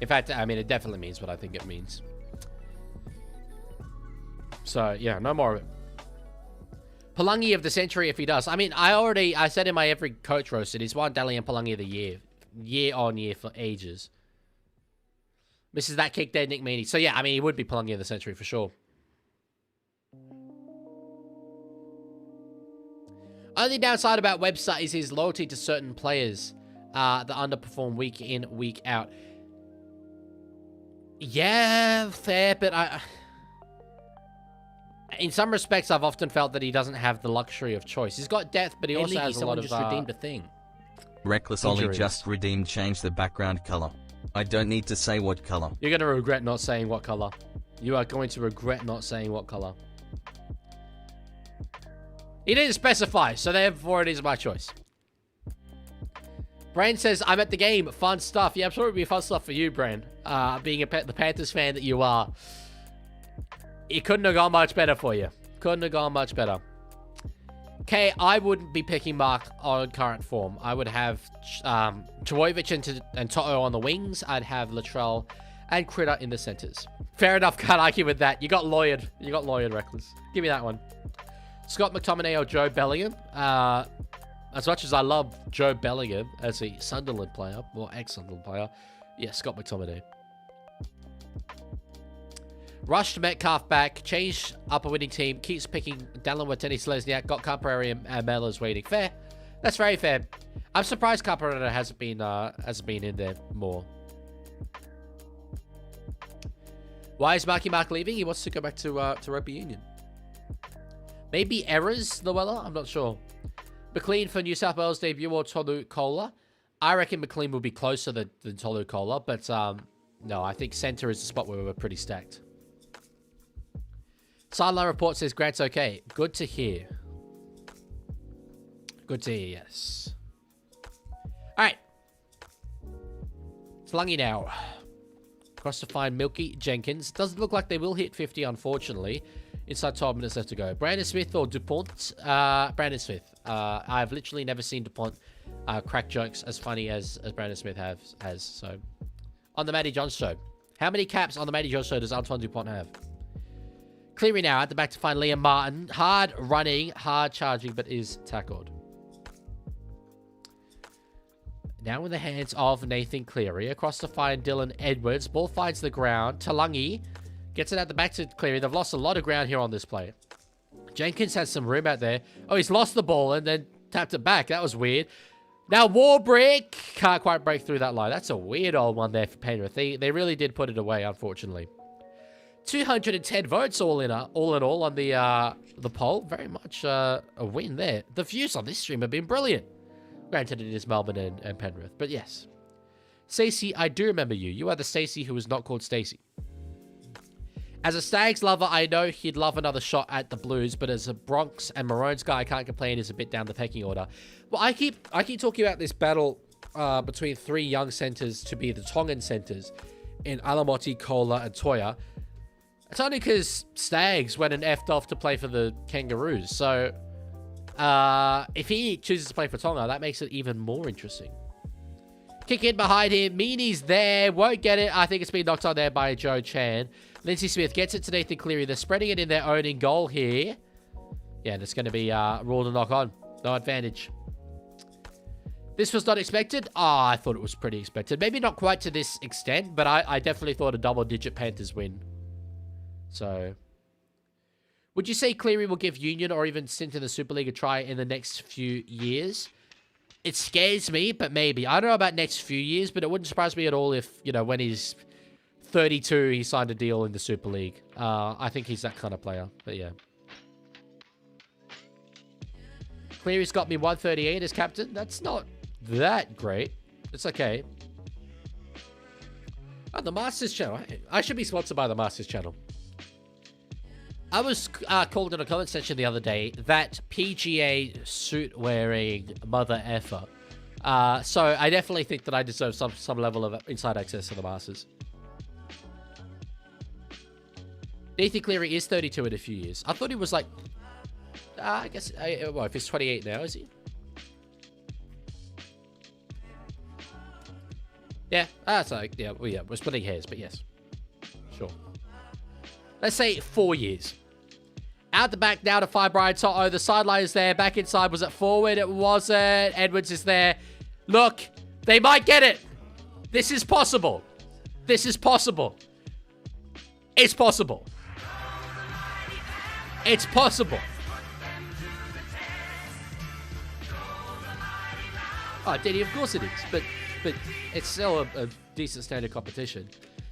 In fact, I mean, it definitely means what I think it means. So, yeah, no more of it. Palangi of the century if he does. I mean, I said in my every coach roasted, he's won Dally and Palangi of the year. Year on year for ages. Misses that kick dead, Nick Meaney. So, yeah, I mean, he would be Palangi of the century for sure. Only downside about Webster is his loyalty to certain players that underperform week in, week out. Yeah, fair, but in some respects, I've often felt that he doesn't have the luxury of choice. He's got depth, but he also has a lot of... just redeemed a thing. Reckless Ollie just redeemed change the background color. I don't need to say what color. You're going to regret not saying what color. You are going to regret not saying what color. He didn't specify, so therefore it is my choice. Bran says, I'm at the game. Fun stuff. Yeah, I'm sure it would be fun stuff for you, Bran. Being the Panthers fan that you are. It couldn't have gone much better for you. Couldn't have gone much better. Okay, I wouldn't be picking Mark on current form. I would have Trbojevic and Toto on the wings. I'd have Latrell and Critter in the centers. Fair enough, can't argue with that. You got lawyered. You got lawyered, Reckless. Give me that one. Scott McTominay or Joe Bellingham. As much as I love Joe Bellingham as a Sunderland player, or ex-Sunderland player, yeah, Scott McTominay. Rushed Metcalf back, changed up a winning team, keeps picking Dallin Wateni Selesniak, got Camperary and Mellors waiting. Fair. That's very fair. I'm surprised Caparetta hasn't been in there more. Why is Marky Mark leaving? He wants to go back to rugby union. Maybe errors, Llewellyn? I'm not sure. McLean for New South Wales debut or Tolu Kola? I reckon McLean will be closer than Tolu Kola, but no, I think centre is the spot where we're pretty stacked. Sideline report says Grant's okay. Good to hear. Good to hear, yes. Alright. It's Lungy now. Across to find Milky Jenkins. Doesn't look like they will hit 50, unfortunately. Inside 12 minutes left to go. Brandon Smith or DuPont? Brandon Smith. I've literally never seen DuPont crack jokes as funny as Brandon Smith has. So, on the Matty Johns show. How many caps on the Matty Johns show does Antoine DuPont have? Cleary now at the back to find Liam Martin. Hard running, hard charging, but is tackled. Now in the hands of Nathan Cleary. Across to find Dylan Edwards. Ball finds the ground. Talangi gets it at the back to Cleary. They've lost a lot of ground here on this play. Jenkins has some room out there. Oh, he's lost the ball and then tapped it back. That was weird. Now Warbrick can't quite break through that line. That's a weird old one there for Penrith. They really did put it away, unfortunately. 210 votes all in all on the poll. Very much a win there. The views on this stream have been brilliant. Granted, it is Melbourne and Penrith, but yes. Stacey, I do remember you. You are the Stacey who was not called Stacey. As a Stags lover, I know he'd love another shot at the Blues, but as a Bronx and Maroons guy, I can't complain. He's a bit down the pecking order. Well, I keep talking about this battle between three young centres to be the Tongan centres in Alamotti, Kola, and Toya. It's only because Stags went and effed off to play for the Kangaroos. So, if he chooses to play for Tonga, that makes it even more interesting. Kick in behind him. Meany's there. Won't get it. I think it's been knocked on there by Joe Chan. Lindsay Smith gets it to Nathan Cleary. They're spreading it in their own in goal here. Yeah, and it's going to be ruled a knock on. No advantage. This was not expected. I thought it was pretty expected. Maybe not quite to this extent, but I definitely thought a double-digit Panthers win. So, would you say Cleary will give Union or even stint in the Super League a try in the next few years? It scares me, but maybe. I don't know about next few years, but it wouldn't surprise me at all if, you know, when he's 32, he signed a deal in the Super League. I think he's that kind of player, but yeah. Cleary's got me 138 as captain. That's not that great. It's okay. Oh, the Masters channel. I should be sponsored by the Masters channel. I was called in a comment section the other day that PGA suit-wearing mother effer. So I definitely think that I deserve some level of inside access to the Masters. Nathan Cleary is 32 in a few years. I thought he was like... I guess... well, if he's 28 now, is he? Yeah, that's like... Yeah, well, yeah, we're splitting hairs, but yes. Sure. Let's say 4 years. Out the back now to find Brian Toto. The sideline is there. Back inside. Was it forward? It wasn't. Edwards is there. Look, they might get it. This is possible. This is possible. It's possible. It's possible. Oh, Diddy, of course it is. But it's still a decent standard competition.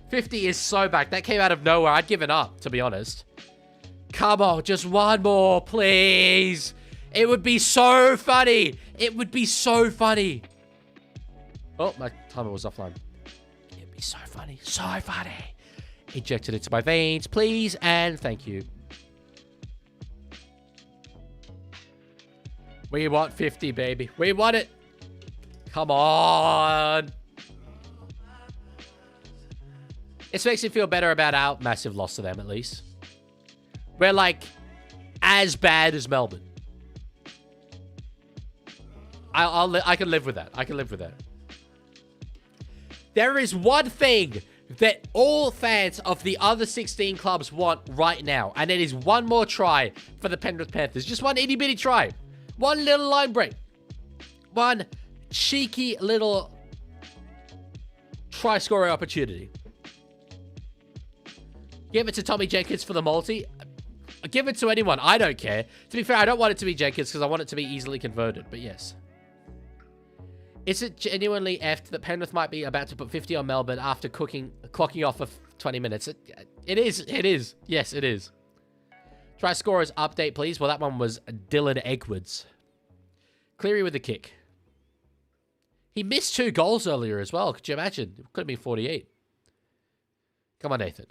50 is so back. That came out of nowhere. I'd given up, to be honest. Come on, just one more, please. It would be so funny. It would be so funny. Oh, my timer was offline. It'd be so funny. So funny. Injected into my veins, please, and thank you. We want 50, baby. We want it. Come on. This makes me feel better about our massive loss to them, at least. We're, like, as bad as Melbourne. I can live with that. I can live with that. There is one thing that all fans of the other 16 clubs want right now, and it is one more try for the Penrith Panthers. Just one itty-bitty try. One little line break. One cheeky little try-scoring opportunity. Give it to Tommy Jenkins for the multi. Give it to anyone. I don't care. To be fair, I don't want it to be Jenkins because I want it to be easily converted. But yes. Is it genuinely effed that Penrith might be about to put 50 on Melbourne after clocking off for 20 minutes? It is. It is. Yes, it is. Try scorers update, please. Well, that one was Dylan Edwards. Cleary with the kick. He missed 2 goals earlier as well. Could you imagine? It could have been 48. Come on, Nathan.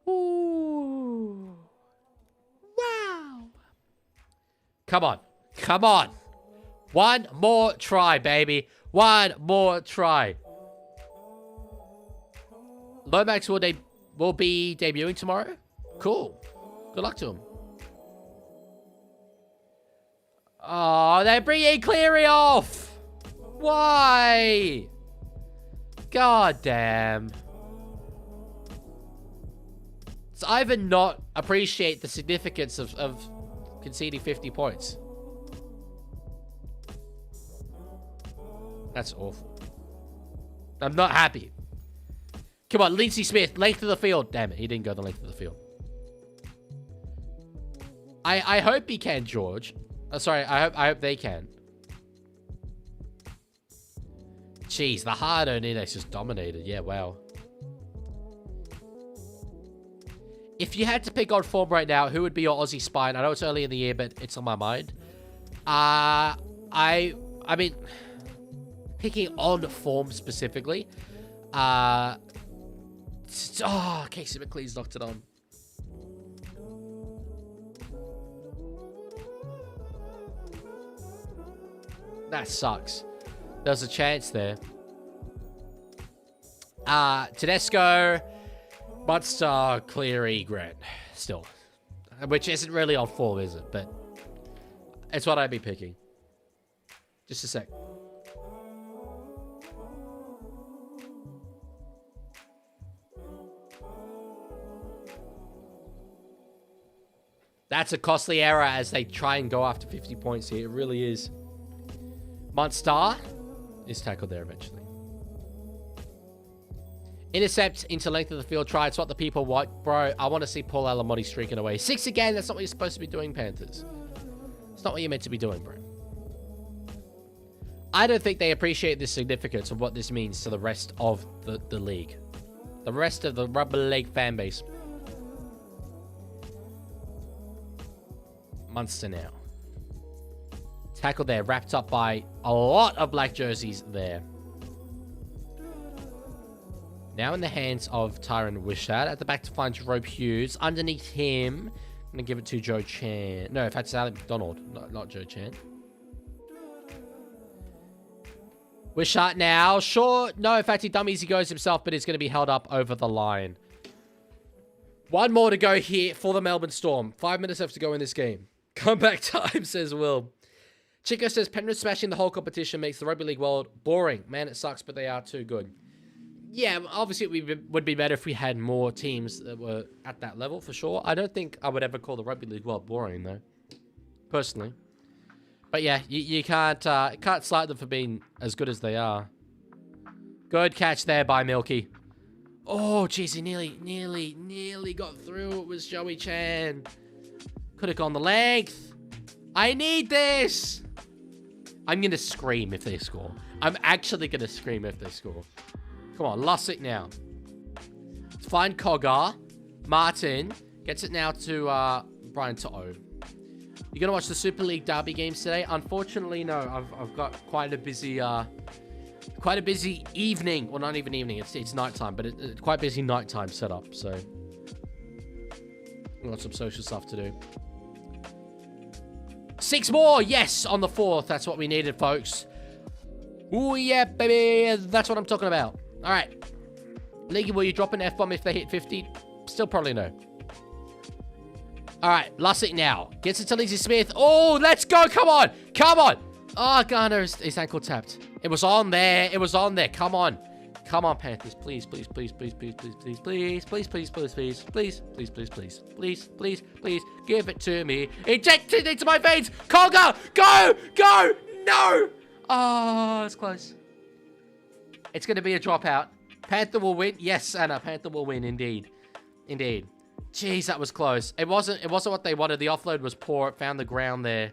Ooh. Wow. Come on. Come on. One more try, baby. One more try. Lomax will be debuting tomorrow. Cool. Good luck to him. Oh, they're bringing Cleary off. Why? God damn. So I even not appreciate the significance of conceding 50 points. That's awful. I'm not happy. Come on, Lindsay Smith, length of the field. Damn it, he didn't go the length of the field. I hope he can, George. Sorry, I hope they can. Jeez, the hard-earned index just dominated. Yeah, wow. If you had to pick on form right now, who would be your Aussie spine? I know it's early in the year, but it's on my mind. I mean, picking on form specifically. Casey McLean's knocked it on. That sucks. There's a chance there. Tedesco, Munster, Cleary, Grant. Still. Which isn't really on form, is it? But it's what I'd be picking. Just a sec. That's a costly error as they try and go after 50 points here. It really is. Munster is tackled there eventually. Intercept into length of the field try. It's what the people want. Bro, I want to see Paul Alamotti streaking away. 6 again. That's not what you're supposed to be doing, Panthers. It's not what you're meant to be doing, bro. I don't think they appreciate the significance of what this means to the rest of the league. The rest of the rugby league fan base. Munster now. Tackle there, wrapped up by a lot of black jerseys there. Now in the hands of Tyron Wishart. At the back to find Jerome Hughes. Underneath him, I'm going to give it to Joe Chan. No, in fact, it's Alec McDonald, not Joe Chan. Wishart now. Sure. No, in fact, he dummies. He goes himself, but it's going to be held up over the line. One more to go here for the Melbourne Storm. 5 minutes left to go in this game. Comeback time, says Will. Chico says, Penrith smashing the whole competition makes the rugby league world boring. Man, it sucks, but they are too good. Yeah, obviously it would be better if we had more teams that were at that level, for sure. I don't think I would ever call the rugby league world boring, though. Personally. But yeah, you can't slight them for being as good as they are. Good catch there by Milky. Oh, jeez, he nearly got through. It was Joey Chan. Could have gone the length. I need this. I'm going to scream if they score. I'm actually going to scream if they score. Come on, Lussick now. Find Coggar. Martin gets it now to Brian To'o. You going to watch the Super League Derby games today? Unfortunately, no. I've got quite a busy evening. Well, not even evening. It's nighttime, but it's quite busy nighttime setup. So, I've got some social stuff to do. 6 more, yes, on the 4th. That's what we needed, folks. Ooh, yeah, baby. That's what I'm talking about. All right. Leaguie, will you drop an F-bomb if they hit 50? Still probably no. All right, Lussick now. Gets it to Lindsay Smith. Oh, let's go. Come on. Come on. Oh, Garner is ankle tapped. It was on there. It was on there. Come on. Come on, Panthers. Please, please, please, please, please, please, please, please, please, please, please, please, please, please, please, please, please, please, please, give it to me. Inject it into my veins. Colga, go, go, no. Oh, it's close. It's going to be a dropout. Panther will win. Yes, Anna, Panther will win. Indeed, indeed. Jeez, that was close. It wasn't what they wanted. The offload was poor. It found the ground there.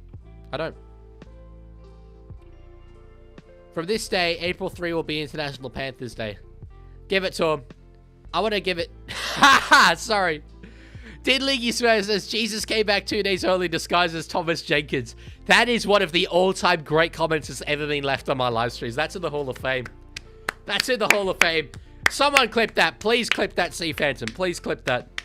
I don't. From this day, April 3 will be International Panthers Day. Give it to him. I want to give it... Haha, sorry. Did Leaguie swear says Jesus came back 2 days early disguised as Thomas Jenkins. That is one of the all-time great comments that's ever been left on my live streams. That's in the Hall of Fame. That's in the Hall of Fame. Someone clip that. Please clip that, Sea Phantom. Please clip that.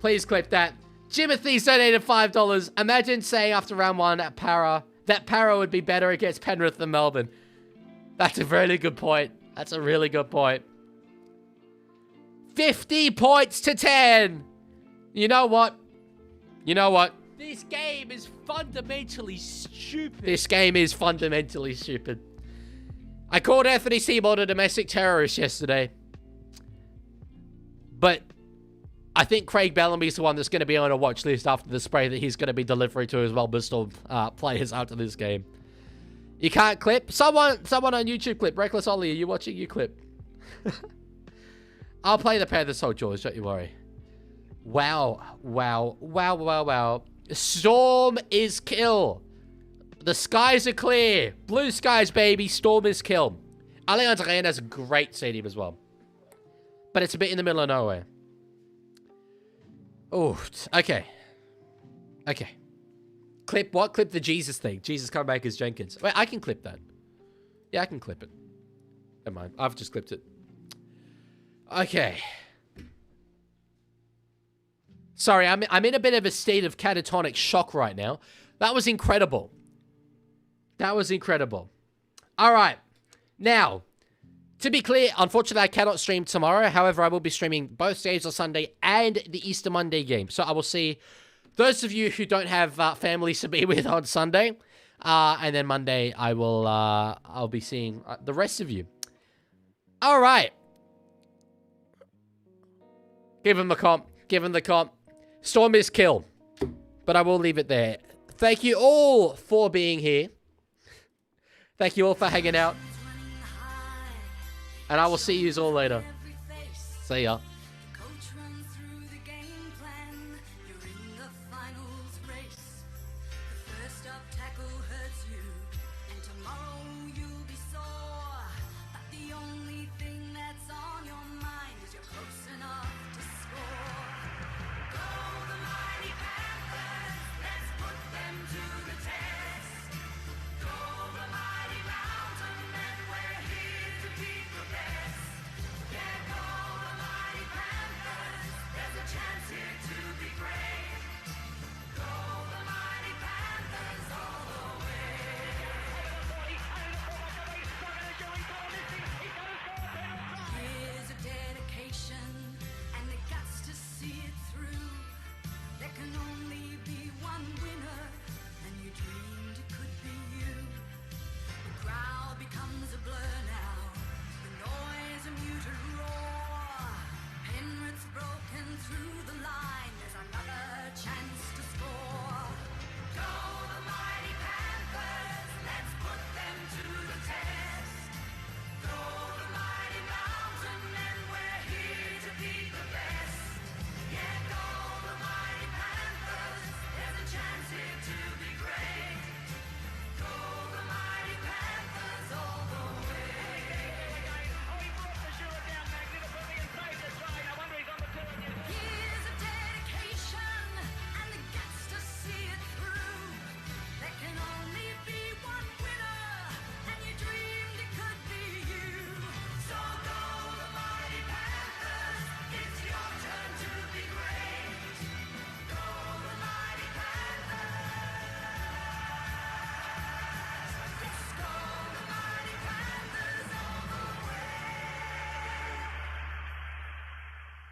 Please clip that. Jimothy's donated $5. Imagine saying after round 1 at Para that Para would be better against Penrith than Melbourne. That's a really good point. That's a really good point. 50 points to 10. You know what? You know what? This game is fundamentally stupid. This game is fundamentally stupid. I called Anthony Seymour a domestic terrorist yesterday. But I think Craig Bellamy's the one that's going to be on a watch list after the spray that he's going to be delivering to his Melbourne Storm players after this game. You can't clip? Someone on YouTube clip. Reckless Ollie, are you watching? You clip. I'll play the Panthers whole George, don't you worry. Wow. Wow. Wow, wow, wow. Storm is kill. The skies are clear. Blue skies, baby. Storm is kill. Allianz Arena has a great stadium as well. But it's a bit in the middle of nowhere. Oh, okay. Okay. Clip what? Clip the Jesus thing. Jesus coming back as Jenkins. Wait, I can clip that. Yeah, I can clip it. Never mind. I've just clipped it. Okay. Sorry, I'm in a bit of a state of catatonic shock right now. That was incredible. That was incredible. All right. Now, to be clear, unfortunately, I cannot stream tomorrow. However, I will be streaming both games on Sunday and the Easter Monday game. So I will see those of you who don't have families to be with on Sunday. And then Monday, I'll be seeing the rest of you. All right. Give him the comp. Give him the comp. Storm is kill. But I will leave it there. Thank you all for being here. Thank you all for hanging out. And I will see you all later. See ya.